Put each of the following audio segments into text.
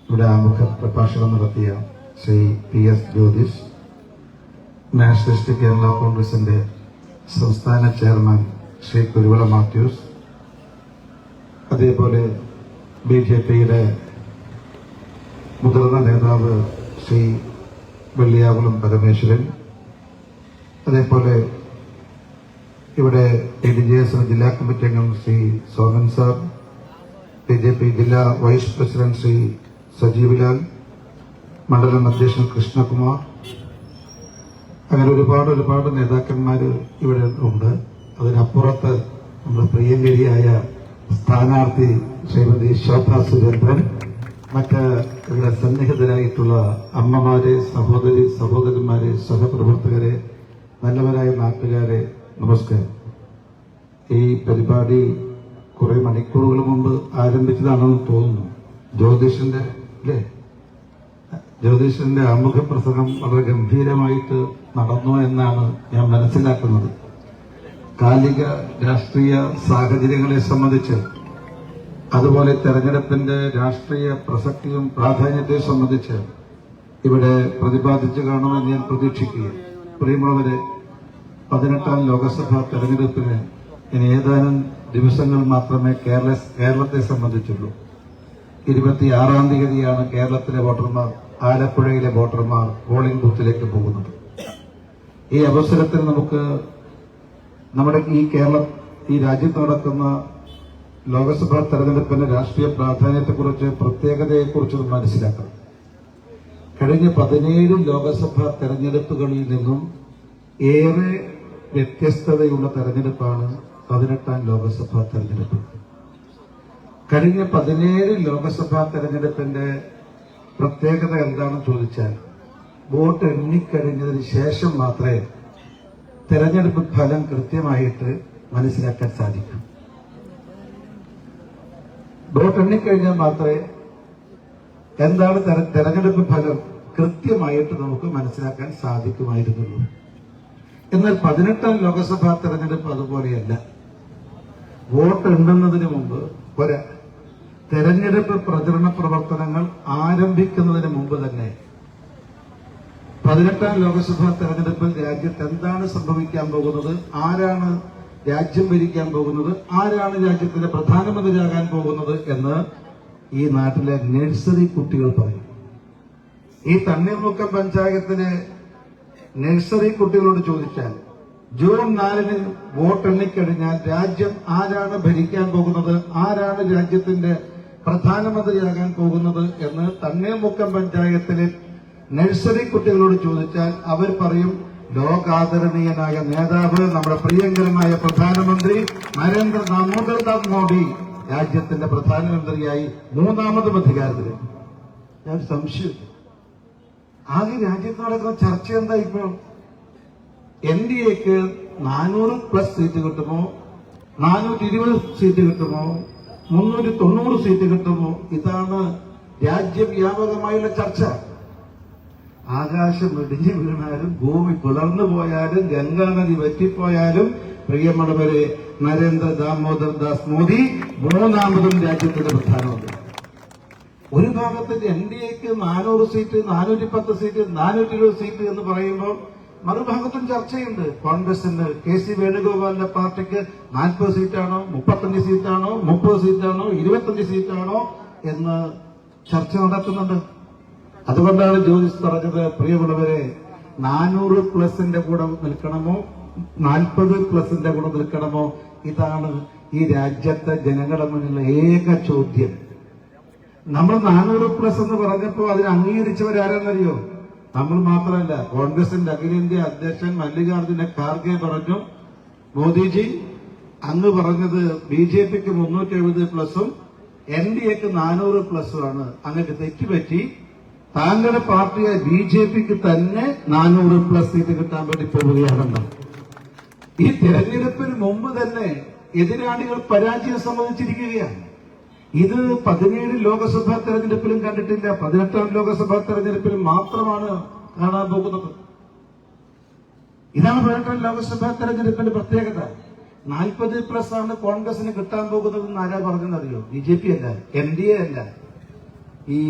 ഇവിടെ ആമുഖ പ്രഭാഷണം നടത്തിയ ശ്രീ PS ജ്യോതിഷ്, നാഷണലിസ്റ്റ് കേരള കോൺഗ്രസിന്റെ സംസ്ഥാന ചെയർമാൻ ശ്രീ കുരുവിള മാത്യൂസ്, അതേപോലെ BJPയുടെ മുതിർന്ന നേതാവ് ശ്രീ വെള്ളിയാകുളം പരമേശ്വരൻ, അതേപോലെ ഇവിടെ ADJS ജില്ലാ കമ്മിറ്റി അംഗം ശ്രീ സോമൻ സാർ, BJP ജില്ലാ വൈസ് പ്രസിഡന്റ് ശ്രീ സജീവ് ലാൽ, മണ്ഡലം അധ്യക്ഷൻ കൃഷ്ണകുമാർ, അങ്ങനെ ഒരുപാട് നേതാക്കന്മാർ ഇവിടെ ഉണ്ട്. അതിനപ്പുറത്ത് നമ്മുടെ പ്രിയങ്കരിയായ സ്ഥാനാർത്ഥി ശ്രീമതി ശോഭ സുരേന്ദ്രൻ, മറ്റ് ഇവിടെ സന്നിഹിതരായിട്ടുള്ള അമ്മമാരെ, സഹോദരന്മാരെ, സഹപ്രവർത്തകരെ, നല്ലവരായ നാട്ടുകാരെ, നമസ്കാരം. ഈ പരിപാടി കുറെ മണിക്കൂറുകൾ മുമ്പ് ആരംഭിച്ചതാണെന്ന് തോന്നുന്നു. ജ്യോതിഷന്റെ ആമുഖ പ്രസംഗം വളരെ ഗംഭീരമായിട്ട് നടന്നു എന്നാണ് ഞാൻ മനസ്സിലാക്കുന്നത്. കാലിക രാഷ്ട്രീയ സാഹചര്യങ്ങളെ സംബന്ധിച്ച്, അതുപോലെ തെരഞ്ഞെടുപ്പിന്റെ രാഷ്ട്രീയ പ്രസക്തിയും പ്രാധാന്യത്തെ സംബന്ധിച്ച് ഇവിടെ പ്രതിപാദിച്ചു കാണുമെന്ന് ഞാൻ പ്രതീക്ഷിക്കുകയാണ്. പ്രിയമുള്ളവരെ, 18ാം ലോക്സഭാ തെരഞ്ഞെടുപ്പിന് ഇനി ഏതാനും ദിവസങ്ങൾ മാത്രമേ കേരളത്തെ സംബന്ധിച്ചുള്ളൂ. 26-ാം തീയതിയാണ് കേരളത്തിലെ വോട്ടർമാർ, ആലപ്പുഴയിലെ വോട്ടർമാർ പോളിംഗ് ബൂത്തിലേക്ക് പോകുന്നത്. ഈ അവസരത്തിൽ നമുക്ക് നമ്മുടെ ഈ രാജ്യത്ത് നടക്കുന്ന ലോക്സഭാ തെരഞ്ഞെടുപ്പിന്റെ രാഷ്ട്രീയ പ്രാധാന്യത്തെക്കുറിച്ച്, പ്രത്യേകതയെക്കുറിച്ച് മനസ്സിലാക്കണം. കഴിഞ്ഞ 17 ലോക്സഭാ തെരഞ്ഞെടുപ്പുകളിൽ നിന്നും ഏറെ വ്യത്യസ്തതയുള്ള തെരഞ്ഞെടുപ്പാണ് 18ാം ലോക്സഭാ തെരഞ്ഞെടുപ്പ്. കഴിഞ്ഞ 17 ലോക്സഭാ തെരഞ്ഞെടുപ്പിന്റെ പ്രത്യേകത എന്താണെന്ന് ചോദിച്ചാൽ, വോട്ട് എണ്ണിക്കഴിഞ്ഞതിന് ശേഷം മാത്രമേ തെരഞ്ഞെടുപ്പ് ഫലം കൃത്യമായിട്ട് മനസ്സിലാക്കാൻ സാധിക്കൂ. വോട്ട് എണ്ണിക്കഴിഞ്ഞാൽ മാത്രമേ എന്താണ് തെരഞ്ഞെടുപ്പ് ഫലം കൃത്യമായിട്ട് നമുക്ക് മനസ്സിലാക്കാൻ സാധിക്കുമായിരുന്നുള്ളൂ. എന്നാൽ 18ാം ലോക്സഭാ തെരഞ്ഞെടുപ്പ് അതുപോലെയല്ല. വോട്ട് എണ്ണുന്നതിന് മുമ്പ്, തെരഞ്ഞെടുപ്പ് പ്രചരണ പ്രവർത്തനങ്ങൾ ആരംഭിക്കുന്നതിന് മുമ്പ് തന്നെ 18ാം ലോക്സഭാ തെരഞ്ഞെടുപ്പിൽ രാജ്യത്ത് എന്താണ് സംഭവിക്കാൻ പോകുന്നത്, ആരാണ് രാജ്യം ഭരിക്കാൻ പോകുന്നത്, ആരാണ് രാജ്യത്തിന്റെ പ്രധാനമന്ത്രിയാകാൻ പോകുന്നത് എന്ന് ഈ നാട്ടിലെ നഴ്സറി കുട്ടികൾ പറയും. ഈ തണ്ണീർമുക്കം പഞ്ചായത്തിലെ നഴ്സറി കുട്ടികളോട് ചോദിച്ചാൽ, ജൂൺ 4-ന് വോട്ട് എണ്ണിക്കഴിഞ്ഞാൽ രാജ്യം ആരാണ് ഭരിക്കാൻ പോകുന്നത്, ആരാണ് രാജ്യത്തിന്റെ പ്രധാനമന്ത്രിയാകാൻ പോകുന്നത് എന്ന് തണ്ണീർമുക്കം പഞ്ചായത്തിലെ നഴ്സറി കുട്ടികളോട് ചോദിച്ചാൽ അവർ പറയും, ലോകാദരണീയനായ നേതാവ്, നമ്മുടെ പ്രിയങ്കരനായ പ്രധാനമന്ത്രി നരേന്ദ്ര ദാമോദർദാസ് മോദി രാജ്യത്തിന്റെ പ്രധാനമന്ത്രിയായി 3ാമതും അധികാരത്തിൽ. ഞാൻ സംശയം, ആകെ രാജ്യത്ത് നടക്കുന്ന ചർച്ച എന്താ ഇപ്പോൾ? NDAക്ക് 400+ സീറ്റ് കിട്ടുമോ, 420 സീറ്റ് കിട്ടുമോ, 390 സീറ്റ് കിട്ടുമോ? ഇതാണ് രാജ്യവ്യാപകമായുള്ള ചർച്ച. ആകാശം ഇടിഞ്ഞു വീണാലും, ഭൂമി പിളർന്നു പോയാലും, ഗംഗാനദി വറ്റിപ്പോയാലും, പ്രിയമുള്ളവരെ, നരേന്ദ്ര ദാമോദർദാസ് മോദി 3ാമതും രാജ്യത്തിന്റെ പ്രധാനമന്ത്രി. ഒരു ഭാഗത്ത് NDAക്ക് 400 സീറ്റ്, 410 സീറ്റ്, 420 സീറ്റ് എന്ന് പറയുമ്പോൾ മറുഭാഗത്തും ചർച്ചയുണ്ട്. കോൺഗ്രസിന് KC വേണുഗോപാലിന്റെ പാർട്ടിക്ക് 40 സീറ്റാണോ, 35 സീറ്റാണോ, 30 സീറ്റാണോ, 25 സീറ്റാണോ എന്ന് ചർച്ച നടത്തുന്നുണ്ട്. അതുകൊണ്ടാണ് ജ്യോതിഷ് പറഞ്ഞത്, പ്രിയമുള്ളവരെ, 400+ന്റെ കൂടെ നിൽക്കണമോ, 40+ന്റെ കൂടെ നിൽക്കണമോ? ഇതാണ് ഈ രാജ്യത്തെ ജനങ്ങളുടെ മുന്നിലുള്ള ഏക ചോദ്യം. നമ്മൾ 400+ എന്ന് പറഞ്ഞപ്പോൾ അതിനെ അംഗീകരിച്ചവരാരെന്നറിയോ? നമ്മൾ മാത്രമല്ല, കോൺഗ്രസിന്റെ അഖിലേന്ത്യാ അധ്യക്ഷൻ മല്ലികാർജുന ഖാർഗെ പറഞ്ഞു, മോദിജി അങ്ങ് പറഞ്ഞത് BJPക്ക് 370+ഉം NDAക്ക് 400+ഉം ആണ്. അങ്ങക്ക് തെറ്റുപറ്റി. താങ്കളുടെ പാർട്ടിയായ BJPക്ക് തന്നെ 400+ സീറ്റ് കിട്ടാൻ വേണ്ടി പോവുകയാണെന്ന്. ഈ തെരഞ്ഞെടുപ്പിന് മുമ്പ് തന്നെ എതിരാളികൾ പരാജയം സംഭവിച്ചിരിക്കുകയാണ്. ഇത് 17 ലോക്സഭാ തെരഞ്ഞെടുപ്പിലും കണ്ടിട്ടില്ല. 18ാം ലോക്സഭാ തെരഞ്ഞെടുപ്പിൽ മാത്രമാണ് കാണാൻ പോകുന്നത്. ഇതാണ് 18ാം ലോക്സഭാ തെരഞ്ഞെടുപ്പിന്റെ പ്രത്യേകത. 40+ ആണ് കോൺഗ്രസിന് കിട്ടാൻ പോകുന്നതെന്ന് ആരാ പറഞ്ഞെന്നറിയോ? BJP അല്ല, NDA അല്ല. ഈ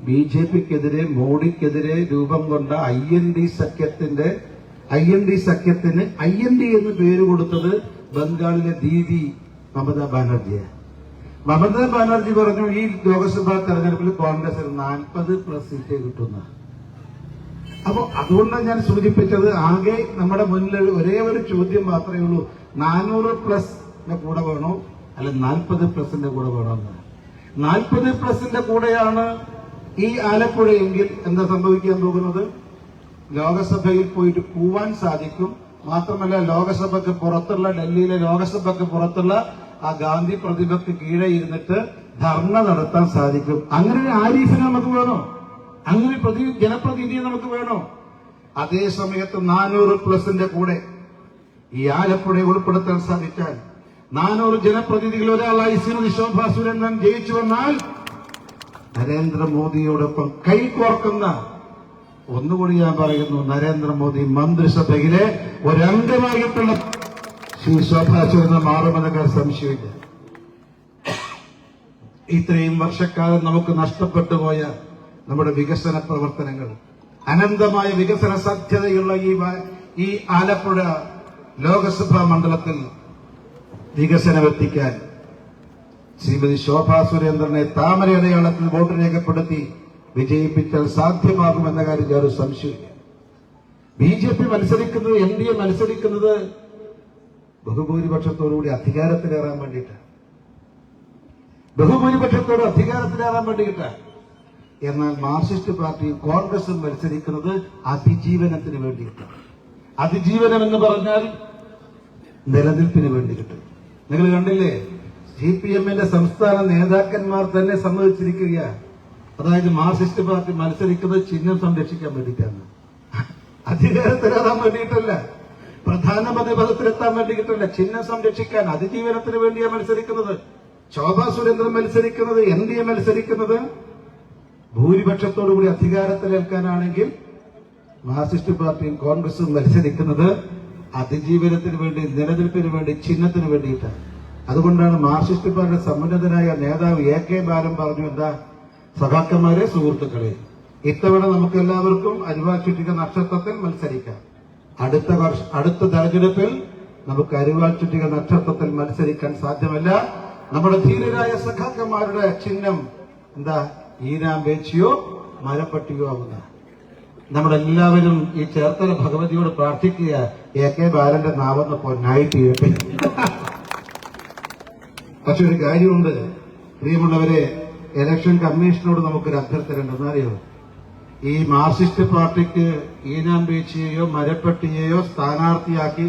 BJPക്കെതിരെ മോഡിക്കെതിരെ രൂപം കൊണ്ട IND സഖ്യത്തിന് IND എന്ന് പേര് കൊടുത്തത് ബംഗാളിലെ ദീദി മമതാ ബാനർജിയാണ്. മമതാ ബാനർജി പറഞ്ഞു ഈ ലോക്സഭാ തെരഞ്ഞെടുപ്പിൽ കോൺഗ്രസിന് 40+ സീറ്റ് കിട്ടുന്ന. അപ്പൊ അതുകൊണ്ടാണ് ഞാൻ സൂചിപ്പിച്ചത്, ആകെ നമ്മുടെ മുന്നിൽ ഒരേ ഒരു ചോദ്യം മാത്രമേ ഉള്ളൂ, 400+ കൂടെ വേണോ അല്ല 40+ന്റെ കൂടെ വേണോ എന്ന്. 40+ന്റെ കൂടെയാണ് ഈ ആലപ്പുഴയെങ്കിൽ എന്താ സംഭവിക്കാൻ പോകുന്നത്? ലോകസഭയിൽ പോയിട്ട് കൂവാൻ സാധിക്കും. മാത്രമല്ല ലോകസഭയ്ക്ക് പുറത്തുള്ള ഡൽഹിയിലെ ലോകസഭയ്ക്ക് പുറത്തുള്ള ആ ഗാന്ധി പ്രതിമയ്ക്ക് കീഴെ ഇരുന്നിട്ട് ധർണ നടത്താൻ സാധിക്കും. അങ്ങനെ ഒരു ആരിഫിനെ നമുക്ക് വേണോ? അങ്ങനെ ജനപ്രതിനിധിയെ നമുക്ക് വേണോ? അതേ സമയത്ത് 400+ന്റെ കൂടെ ഈ ആലപ്പുഴയെ ഉൾപ്പെടുത്താൻ സാധിച്ചാൽ 400 ജനപ്രതിനിധികൾ ഒരാളായി ശ്രീമതി ശോഭാ സുരേന്ദ്രൻ ജയിച്ചു വന്നാൽ നരേന്ദ്രമോദിയോടൊപ്പം കൈകോർക്കുന്ന, ഒന്നുകൂടി ഞാൻ പറയുന്നു, നരേന്ദ്രമോദി മന്ത്രിസഭയിലെ ഒരംഗമായിട്ടുള്ള ശ്രീ ശോഭാ സുരേന്ദ്രൻ മാറുമെന്ന കാര്യം സംശയമില്ല. ഇത്രയും വർഷക്കാലം നമുക്ക് നഷ്ടപ്പെട്ടു പോയ നമ്മുടെ വികസന പ്രവർത്തനങ്ങൾ, അനന്തമായ വികസന സാധ്യതയുള്ള ഈ ആലപ്പുഴ ലോകസഭാ മണ്ഡലത്തിൽ വികസനമെത്തിക്കാൻ ശ്രീമതി ശോഭാ സുരേന്ദ്രനെ താമര അടയാളത്തിൽ വോട്ട് രേഖപ്പെടുത്തി വിജയിപ്പിച്ചാൽ സാധ്യമാകുമെന്ന കാര്യം യാതൊരു സംശയമില്ല. BJP മത്സരിക്കുന്നത്, NDA മത്സരിക്കുന്നത് ബഹുഭൂരിപക്ഷത്തോടുകൂടി അധികാരത്തിലേറാൻ വേണ്ടിയിട്ടാണ്. ബഹുഭൂരിപക്ഷത്തോട് അധികാരത്തിലേറാൻ വേണ്ടിയിട്ടാണ്. എന്നാൽ മാർക്സിസ്റ്റ് പാർട്ടിയും കോൺഗ്രസും മത്സരിക്കുന്നത് അതിജീവനത്തിന് വേണ്ടിയിട്ടാണ്. അതിജീവനം എന്ന് പറഞ്ഞാൽ നിലനിൽപ്പിന് വേണ്ടി കിട്ടും. നിങ്ങൾ കണ്ടില്ലേ, CPM-ന്റെ സംസ്ഥാന നേതാക്കന്മാർ തന്നെ സമ്മതിച്ചിരിക്കുകയാണ്. അതായത് മാർക്സിസ്റ്റ് പാർട്ടി മത്സരിക്കുന്നത് ചിഹ്നം സംരക്ഷിക്കാൻ വേണ്ടിയിട്ടാണ്, അധികാരത്തിലെത്താൻ വേണ്ടിയിട്ടല്ല, പ്രധാനമന്ത്രി പദത്തിലെത്താൻ വേണ്ടിയിട്ടല്ല, ചിഹ്നം സംരക്ഷിക്കാൻ, അതിജീവനത്തിന് വേണ്ടിയാണ് മത്സരിക്കുന്നത്. ശോഭാ സുരേന്ദ്രൻ മത്സരിക്കുന്നത്, NDA മത്സരിക്കുന്നത് ഭൂരിപക്ഷത്തോടുകൂടി അധികാരത്തിലേൽക്കാനാണെങ്കിൽ മാർക്സിസ്റ്റ് പാർട്ടിയും കോൺഗ്രസും മത്സരിക്കുന്നത് അതിജീവനത്തിന് വേണ്ടി, നിലനിൽപ്പിന് വേണ്ടി, ചിഹ്നത്തിന് വേണ്ടിയിട്ടാണ്. അതുകൊണ്ടാണ് മാർക്സിസ്റ്റ് പാർട്ടിയുടെ സമുന്നതനായ നേതാവ് AK ബാലൻ പറഞ്ഞു, എന്താ സഖാക്കന്മാരെ, സുഹൃത്തുക്കളെ, ഇത്തവണ നമുക്ക് എല്ലാവർക്കും അരിവാൾ ചുറ്റിക നക്ഷത്രത്തിൽ മത്സരിക്കാം. അടുത്ത തെരഞ്ഞെടുപ്പിൽ നമുക്ക് അരിവാൾ ചുറ്റിക നക്ഷത്രത്തിൽ മത്സരിക്കാൻ സാധ്യമല്ല. നമ്മുടെ ധീരരായ സഖാക്കന്മാരുടെ ചിഹ്നം എന്താ? ഈനാമ്പേച്ചിയോ മരപ്പട്ടിയോ ആവുന്ന. നമ്മളെല്ലാവരും ഈ ചേർത്തല ഭഗവതിയോട് പ്രാർത്ഥിക്കുക, AK ബാലന്റെ നാവെന്ന് പൊന്നായി തീരട്ടെ. പക്ഷെ ഒരു കാര്യമുണ്ട് പ്രിയമുള്ളവരെ, ഇലക്ഷൻ കമ്മീഷനോട് നമുക്കൊരു അഭ്യർത്ഥന അറിയോ? ഈ മാർക്സിസ്റ്റ് പാർട്ടിക്ക് ഈനാമ്പേച്ചിയെയോ മരപ്പട്ടിയെയോ സ്ഥാനാർത്ഥിയാക്കി,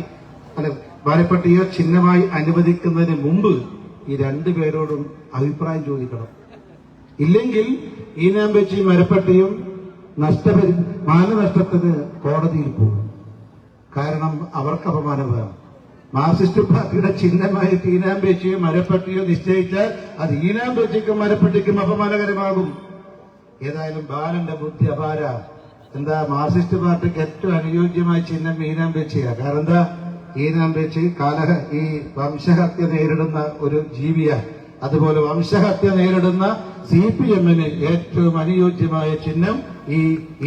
അല്ല മരപ്പട്ടിയോ ചിഹ്നമായി അനുവദിക്കുന്നതിന് മുമ്പ് ഈ രണ്ടുപേരോടും അഭിപ്രായം ചോദിക്കണം. ഇല്ലെങ്കിൽ ഈനാമ്പേച്ചിയും മരപ്പട്ടിയും മാനനഷ്ടത്തിന് കോടതിയിൽ പോകും. കാരണം അവർക്ക് അപമാനമാണ്. മാർക്സിസ്റ്റ് പാർട്ടിയുടെ ചിഹ്നമായി ഈനാമ്പേച്ചിയോ മരപ്പട്ടിയോ നിശ്ചയിച്ചാൽ അത് ഈനാമ്പേച്ചിക്കും മരപ്പട്ടിക്കും അപമാനകരമാകും. ഏതായാലും ബാലന്റെ ബുദ്ധി അപാര. എന്താ? മാർക്സിസ്റ്റ് പാർട്ടിക്ക് ഏറ്റവും അനുയോജ്യമായ ചിഹ്നം ഈനാമ്പേച്ചിയാണ്. കാരണം എന്താ? ഈനാമ്പേച്ചി ഈ വംശഹത്യ നേരിടുന്ന ഒരു ജീവിയാണ്. അതുപോലെ വംശഹത്യ നേരിടുന്ന CPM-ന് ഏറ്റവും അനുയോജ്യമായ ചിഹ്നം ഈ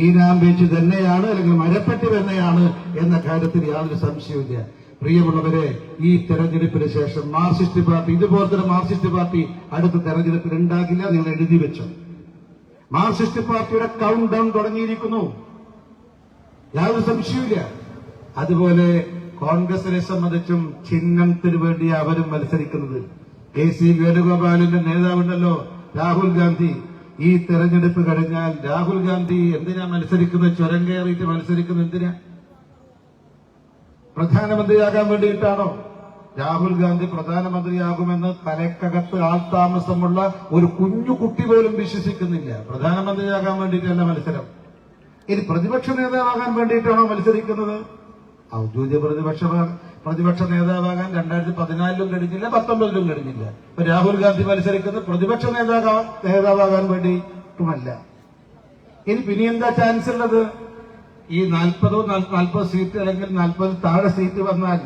ഈനാമ്പേച്ചി തന്നെയാണ്, അല്ലെങ്കിൽ മരപ്പട്ടി തന്നെയാണ് എന്ന കാര്യത്തിൽ യാതൊരു സംശയവുമില്ല. പ്രിയമുള്ളവരെ, ഈ തെരഞ്ഞെടുപ്പിന് ശേഷം മാർക്സിസ്റ്റ് പാർട്ടി, ഇതുപോലത്തെ മാർക്സിസ്റ്റ് പാർട്ടി അടുത്ത തെരഞ്ഞെടുപ്പിൽ ഉണ്ടാകില്ല. നിങ്ങൾ എഴുതി വെച്ചു. മാർക്സിസ്റ്റ് പാർട്ടിയുടെ കൗണ്ട് ഡൗൺ തുടങ്ങിയിരിക്കുന്നു, യാതൊരു സംശയവുമില്ല. അതുപോലെ കോൺഗ്രസിനെ സംബന്ധിച്ചും ചിഹ്നത്തിന് വേണ്ടി അവരും മത്സരിക്കുന്നത്. KC വേണുഗോപാലിന്റെ നേതാവുണ്ടല്ലോ രാഹുൽ ഗാന്ധി. ഈ തെരഞ്ഞെടുപ്പ് കഴിഞ്ഞാൽ രാഹുൽ ഗാന്ധി എന്തിനാ മത്സരിക്കുന്നത്? ചുരം കയറിയിട്ട് മത്സരിക്കുന്നത് എന്തിനാ? പ്രധാനമന്ത്രിയാകാൻ വേണ്ടിയിട്ടാണോ? രാഹുൽ ഗാന്ധി പ്രധാനമന്ത്രിയാകുമെന്ന് തലക്കകത്ത് ആൾതാമസമുള്ള ഒരു കുഞ്ഞു കുട്ടി പോലും വിശ്വസിക്കുന്നില്ല. പ്രധാനമന്ത്രിയാകാൻ വേണ്ടിയിട്ടല്ല മത്സരം. ഇനി പ്രതിപക്ഷ നേതാവാകാൻ വേണ്ടിയിട്ടാണോ മത്സരിക്കുന്നത്? ഔദ്യോഗിക പ്രതിപക്ഷ നേതാവാകാൻ 2014 കഴിഞ്ഞില്ല, 2019 കഴിഞ്ഞില്ല. ഇപ്പൊ രാഹുൽ ഗാന്ധി മത്സരിക്കുന്നത് പ്രതിപക്ഷ നേതാവാകാൻ വേണ്ടിയിട്ടുമല്ല. ഇനി പിന്നെ എന്താ ചാൻസ് ഉള്ളത്? ഈ 40 സീറ്റ് അല്ലെങ്കിൽ 40 താഴെ സീറ്റ് വന്നാൽ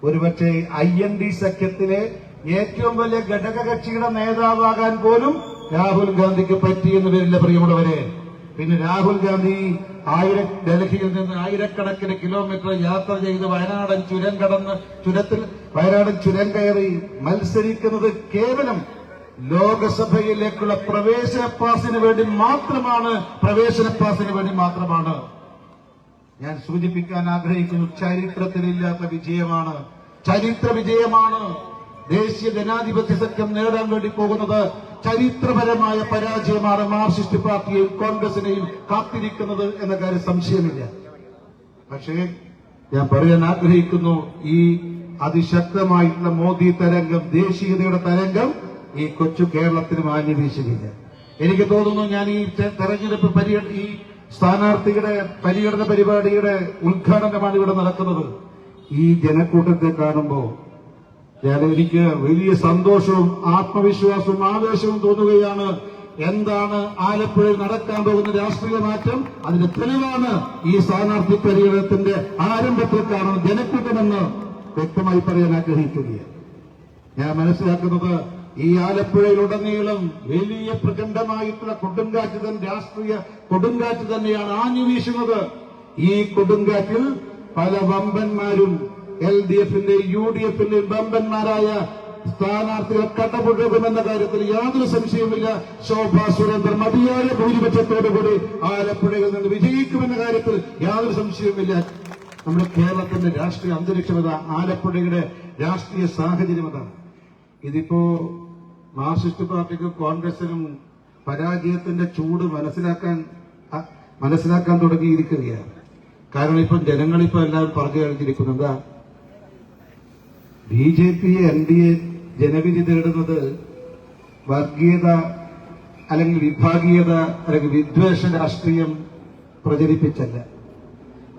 ഒരുപക്ഷെ IND സഖ്യത്തിലെ ഏറ്റവും വലിയ ഘടകകക്ഷിയുടെ നേതാവാകാൻ പോലും രാഹുൽ ഗാന്ധിക്ക് പറ്റിയെന്ന് വരില്ല പ്രിയമുള്ളവരെ. പിന്നെ രാഹുൽ ഗാന്ധി ഡൽഹിയിൽ നിന്ന് ആയിരക്കണക്കിന് കിലോമീറ്റർ യാത്ര ചെയ്ത് വയനാടൻ ചുരം കയറി മത്സരിക്കുന്നത് കേവലം ലോകസഭയിലേക്കുള്ള പ്രവേശന പാസിന് വേണ്ടി മാത്രമാണ്. ഞാൻ സൂചിപ്പിക്കാൻ ആഗ്രഹിക്കുന്നു, ചരിത്രത്തിലില്ലാത്ത വിജയമാണ്, ചരിത്ര വിജയമാണ്. ദേശീയ ജനാധിപത്യ സഖ്യം നേടാൻ വേണ്ടി പോകുന്നത് ചരിത്രപരമായ പരാജയമാണ്. മാർക്സിസ്റ്റ് പാർട്ടിയെയും കോൺഗ്രസിനെയും കാത്തിരിക്കുന്നത് എന്ന കാര്യം സംശയമില്ല. പക്ഷേ ഞാൻ പറയാൻ ആഗ്രഹിക്കുന്നു, ഈ അതിശക്തമായിട്ടുള്ള മോദി തരംഗം, ദേശീയതയുടെ തരംഗം ഈ കൊച്ചു കേരളത്തിന് മാഞ്ഞു വീശുകയില്ല. എനിക്ക് തോന്നുന്നു, ഞാൻ ഈ തെരഞ്ഞെടുപ്പ് ഈ സ്ഥാനാർത്ഥിയുടെ പര്യടന പരിപാടിയുടെ ഉദ്ഘാടനമാണ് ഇവിടെ നടക്കുന്നത്. ഈ ജനക്കൂട്ടത്തെ കാണുമ്പോൾ എനിക്ക് വലിയ സന്തോഷവും ആത്മവിശ്വാസവും ആവേശവും തോന്നുകയാണ്. എന്താണ് ആലപ്പുഴയിൽ നടക്കാൻ പോകുന്ന രാഷ്ട്രീയ മാറ്റം? അതിന്റെ തെളിവാണ് ഈ സ്ഥാനാർത്ഥി പര്യടനത്തിന്റെ ആരംഭത്തിൽ കാണുന്ന ജനക്കൂട്ടമെന്ന് വ്യക്തമായി പറയാൻ ആഗ്രഹിക്കുകയാണ്. ഞാൻ മനസ്സിലാക്കുന്നത്, ഈ ആലപ്പുഴയിലുടനീളം വലിയ പ്രചണ്ഡമായിട്ടുള്ള രാഷ്ട്രീയ കൊടുങ്കാറ്റ് തന്നെയാണ് ആഞ്ഞു വീശുന്നത്. ഈ കൊടുങ്കാറ്റിൽ പല വമ്പന്മാരും LDF-ന്റെയും UDF-ന്റെയും വമ്പന്മാരായ സ്ഥാനാർത്ഥികൾ കടപുഴകുമെന്ന കാര്യത്തിൽ യാതൊരു സംശയവുമില്ല. ശോഭാ സുരേന്ദ്രൻ മതിയായ ഭൂരിപക്ഷത്തോടുകൂടി ആലപ്പുഴയിൽ നിന്ന് വിജയിക്കുമെന്ന കാര്യത്തിൽ യാതൊരു സംശയവുമില്ല. നമ്മുടെ കേരളത്തിന്റെ രാഷ്ട്രീയ അന്തരീക്ഷമത, ആലപ്പുഴയുടെ രാഷ്ട്രീയ സാഹചര്യമത. ഇതിപ്പോ മാർക്സിസ്റ്റ് പാർട്ടിക്കും കോൺഗ്രസിനും പരാജയത്തിന്റെ ചൂട് മനസ്സിലാക്കാൻ തുടങ്ങിയിരിക്കുകയാണ്. കാരണം ഇപ്പം ജനങ്ങളിപ്പോ എല്ലാവരും പറഞ്ഞു കഴിഞ്ഞിരിക്കുന്നു, എന്താ BJP NDA ജനവിധി തേടുന്നത് വർഗീയത അല്ലെങ്കിൽ വിഭാഗീയത അല്ലെങ്കിൽ വിദ്വേഷ രാഷ്ട്രീയം പ്രചരിപ്പിച്ചല്ല.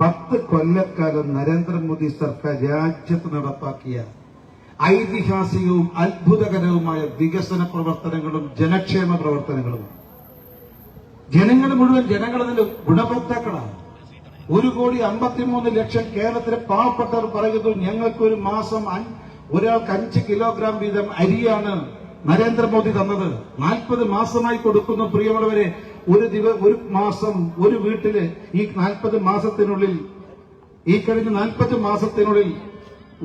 10 കൊല്ലക്കാലം നരേന്ദ്രമോദി സർക്കാർ രാജ്യത്ത് നടപ്പാക്കിയ ഐതിഹാസികവും അത്ഭുതകരവുമായ വികസന പ്രവർത്തനങ്ങളും ജനക്ഷേമ പ്രവർത്തനങ്ങളും ജനങ്ങൾ മുഴുവൻ ജനങ്ങളതിന്റെ ഗുണഭോക്താക്കളാണ്. 1,53,00,000 കേരളത്തിലെ പാവപ്പെട്ടവർ പറയുന്നു, ഞങ്ങൾക്കൊരു മാസം ഒരാൾക്ക് 5 കിലോഗ്രാം വീതം അരിയാണ് നരേന്ദ്രമോദി തന്നത്. 40 മാസമായി കൊടുക്കുന്നു. പ്രിയമുള്ളവരെ, ഒരു മാസം ഒരു വീട്ടില് ഈ 40 മാസത്തിനുള്ളിൽ, ഈ കഴിഞ്ഞ 40 മാസത്തിനുള്ളിൽ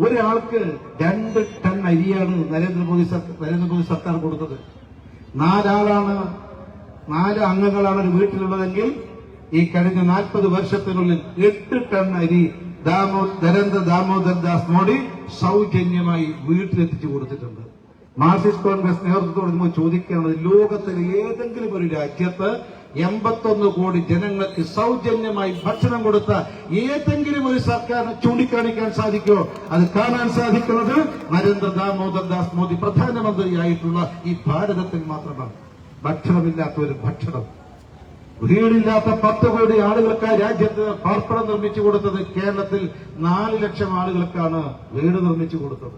ഒരാൾക്ക് 2 ടൺ അരിയാണ് നരേന്ദ്രമോദി സർക്കാർ കൊടുത്തത്. 4 അംഗങ്ങളാണ് ഒരു വീട്ടിലുള്ളതെങ്കിൽ ഈ കഴിഞ്ഞ 40 വർഷത്തിനുള്ളിൽ 8 ടൺ അരി നരേന്ദ്ര ദാമോദർ ദാസ് മോഡി സൗജന്യമായി വീട്ടിലെത്തിച്ചു കൊടുത്തിട്ടുണ്ട്. മാർക്സിസ്റ്റ് കോൺഗ്രസ് നേതൃത്വത്തോട് നമ്മൾ ചോദിക്കേണ്ടത്, ലോകത്തിലെ ഏതെങ്കിലും ഒരു രാജ്യത്ത് 81 കോടി ജനങ്ങൾക്ക് സൗജന്യമായി ഭക്ഷണം കൊടുത്ത ഏതെങ്കിലും ഒരു സർക്കാരിനെ ചൂണ്ടിക്കാണിക്കാൻ സാധിക്കുമോ? അത് കാണാൻ സാധിക്കുന്നത് നരേന്ദ്ര ദാമോദർ ദാസ് മോദി പ്രധാനമന്ത്രിയായിട്ടുള്ള ഈ ഭാരതത്തിൽ മാത്രമാണ്. ഭക്ഷണമില്ലാത്ത ഒരു ഭക്ഷണം, വീടില്ലാത്ത 10 കോടി ആളുകൾക്ക് രാജ്യത്ത് പാർപ്പിടം നിർമ്മിച്ചു കൊടുത്തത്. കേരളത്തിൽ 4 ലക്ഷം ആളുകൾക്കാണ് വീട് നിർമ്മിച്ചു കൊടുത്തത്.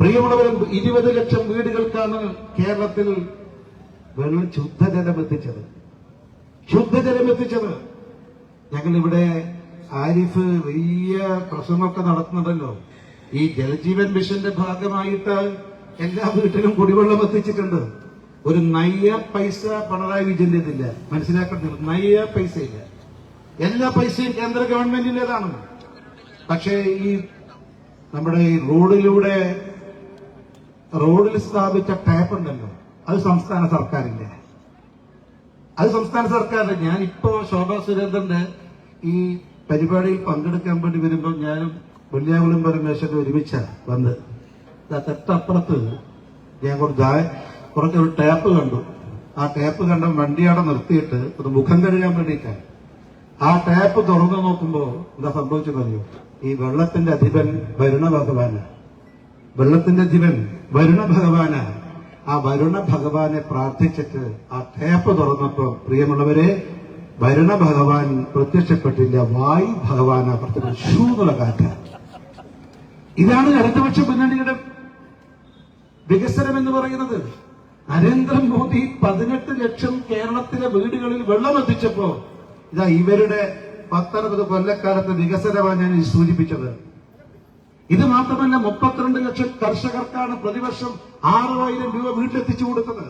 പ്രിയമുള്ളവരും, 20 ലക്ഷം വീടുകൾക്കാണ് കേരളത്തിൽ ശുദ്ധജലം എത്തിച്ചത്. ഞങ്ങളിവിടെ ആരിഫ് വലിയ പ്രശ്നമൊക്കെ നടത്തുന്നുണ്ടല്ലോ. ഈ ജലജീവൻ മിഷന്റെ ഭാഗമായിട്ട് എല്ലാ വീട്ടിലും കുടിവെള്ളം എത്തിച്ചിട്ടുണ്ട്. ഒരു നയ്യ പൈസ പിണറായി വിജയന്റേതില്ല. മനസ്സിലാക്കേണ്ടത്, നയ്യ പൈസ ഇല്ല. എല്ലാ പൈസയും കേന്ദ്ര ഗവൺമെന്റിന്റേതാണ്. പക്ഷേ ഈ നമ്മുടെ ഈ റോഡിൽ സ്ഥാപിച്ച ടാപ്പ് ഉണ്ടല്ലോ, അത് സംസ്ഥാന സർക്കാരിന്റെ. ഞാനിപ്പോ ശോഭാ സുരേന്ദ്രന്റെ ഈ പരിപാടിയിൽ പങ്കെടുക്കാൻ വേണ്ടി വരുമ്പോൾ ഞാനും പുല്യാകുളം പരമേശ്വരൻ ഒരുമിച്ചാണ് വന്ന്. തൊട്ടപ്പുറത്ത് ഞാൻ കുറച്ചൊരു ടാപ്പ് കണ്ടു. ആ ടാപ്പ് കണ്ട വണ്ടിയാടെ നിർത്തിയിട്ട് ഒരു മുഖം കഴുകാൻ വേണ്ടിയിട്ടാണ്. ആ ടാപ്പ് തുറന്നു നോക്കുമ്പോ എന്താ സംഭവിച്ചതറിയോ? ഈ വെള്ളത്തിന്റെ അധിപൻ വരുണ ഭഗവാനാണ്. ആ വരുണ ഭഗവാനെ പ്രാർത്ഥിച്ചിട്ട് ആ ടാപ്പ് തുറന്നപ്പോ, പ്രിയമുള്ളവരെ, വരുണ ഭഗവാൻ പ്രത്യക്ഷപ്പെട്ടില്ല, വായു ഭഗവാനാ പ്രത്യക്ഷ കാറ്റ്. ഇതാണ് ഇടതുപക്ഷ മുന്നണിയുടെ വികസനം എന്ന് പറയുന്നത്. നരേന്ദ്രമോദി 18 ലക്ഷം കേരളത്തിലെ വീടുകളിൽ വെള്ളം എത്തിച്ചപ്പോ ഇതാ ഇവരുടെ 19 കൊല്ലക്കാലത്തെ വികസനമാണ് ഞാൻ സൂചിപ്പിച്ചത്. ഇത് മാത്രമല്ല, 32 ലക്ഷം കർഷകർക്കാണ് പ്രതിവർഷം 6,000 രൂപ വീട്ടിലെത്തിച്ചു കൊടുത്തത്.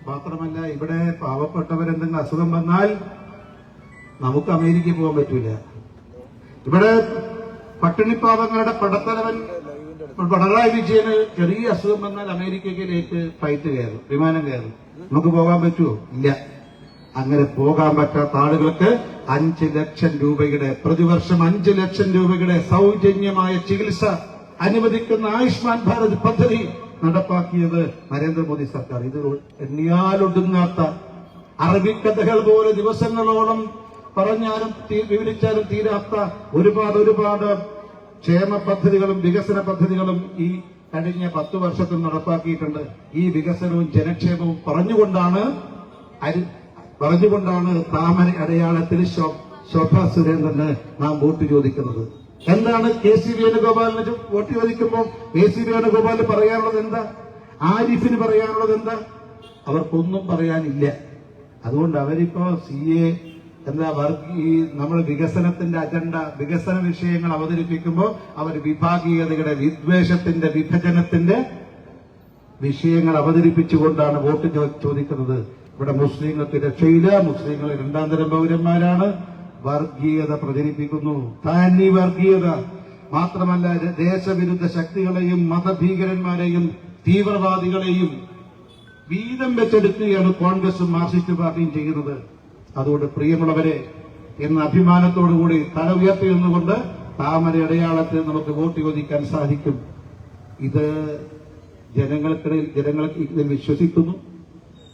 മാത്രമല്ല ഇവിടെ പാവപ്പെട്ടവരെന്തെങ്കിലും അസുഖം വന്നാൽ നമുക്ക് അമേരിക്കയിൽ പോകാൻ പറ്റൂല. ഇവിടെ പട്ടിണിപ്പാവങ്ങളുടെ പടത്തലവൻ പിണറായി വിജയന് ചെറിയ അസുഖം വന്നാൽ അമേരിക്കയിലേക്ക് ഫ്ലൈറ്റ് കയറും, വിമാനം കയറും. നമുക്ക് പോകാൻ പറ്റുമോ? ഇല്ല. അങ്ങനെ പോകാൻ പറ്റാത്ത ആളുകൾക്ക് 5 ലക്ഷം രൂപയുടെ പ്രതിവർഷം 5 ലക്ഷം രൂപയുടെ സൗജന്യമായ ചികിത്സ അനുവദിക്കുന്ന ആയുഷ്മാൻ ഭാരത് പദ്ധതി നടപ്പാക്കിയത് നരേന്ദ്രമോദി സർക്കാർ. ഇത് എണ്ണിയാലൊടുങ്ങാത്ത അറബിക്കഥകൾ പോലെ ദിവസങ്ങളോളം പറഞ്ഞാലും വിവരിച്ചാലും തീരാത്ത ഒരുപാട് ക്ഷേമ പദ്ധതികളും വികസന പദ്ധതികളും ഈ കഴിഞ്ഞ 10 വർഷത്തിൽ നടപ്പാക്കിയിട്ടുണ്ട്. ഈ വികസനവും ജനക്ഷേമവും പറഞ്ഞുകൊണ്ടാണ് താമര അടയാളത്തിൽ ശോഭാ സുരേന്ദ്രന് നാം വോട്ട് ചോദിക്കുന്നത്. എന്താണ് KC വേണുഗോപാലിന് വോട്ട് ചോദിക്കുമ്പോൾ KC വേണുഗോപാൽ പറയാനുള്ളത് എന്താ? ആരിഫിന് പറയാനുള്ളത് എന്താ? അവർക്കൊന്നും പറയാനില്ല. അതുകൊണ്ട് അവരിപ്പോ CA ഈ നമ്മൾ വികസനത്തിന്റെ അജണ്ട, വികസന വിഷയങ്ങൾ അവതരിപ്പിക്കുമ്പോൾ അവർ വിഭാഗീയതയുടെ, വിദ്വേഷത്തിന്റെ, വിഭജനത്തിന്റെ വിഷയങ്ങൾ അവതരിപ്പിച്ചുകൊണ്ടാണ് വോട്ട് ചോദിക്കുന്നത്. ഇവിടെ മുസ്ലിങ്ങൾക്ക് രക്ഷയില്ല, മുസ്ലിങ്ങൾ 2ാം തരം പൗരന്മാരാണ്, വർഗീയത പ്രചരിപ്പിക്കുന്നു. താനി വർഗീയത മാത്രമല്ല, ദേശവിരുദ്ധ ശക്തികളെയും മതഭീകരന്മാരെയും തീവ്രവാദികളെയും വീതം വെച്ചെടുക്കുകയാണ് കോൺഗ്രസും മാർക്സിസ്റ്റ് പാർട്ടിയും ചെയ്യുന്നത്. അതുകൊണ്ട് പ്രിയമുള്ളവരെ, എന്ന അഭിമാനത്തോടുകൂടി തല ഉയർത്തി നിന്നുകൊണ്ട് താമര അടയാളത്തിൽ നമുക്ക് വോട്ട് ചോദിക്കാൻ സാധിക്കും. ഇത് ജനങ്ങൾ ഇതിൽ വിശ്വസിക്കുന്നു.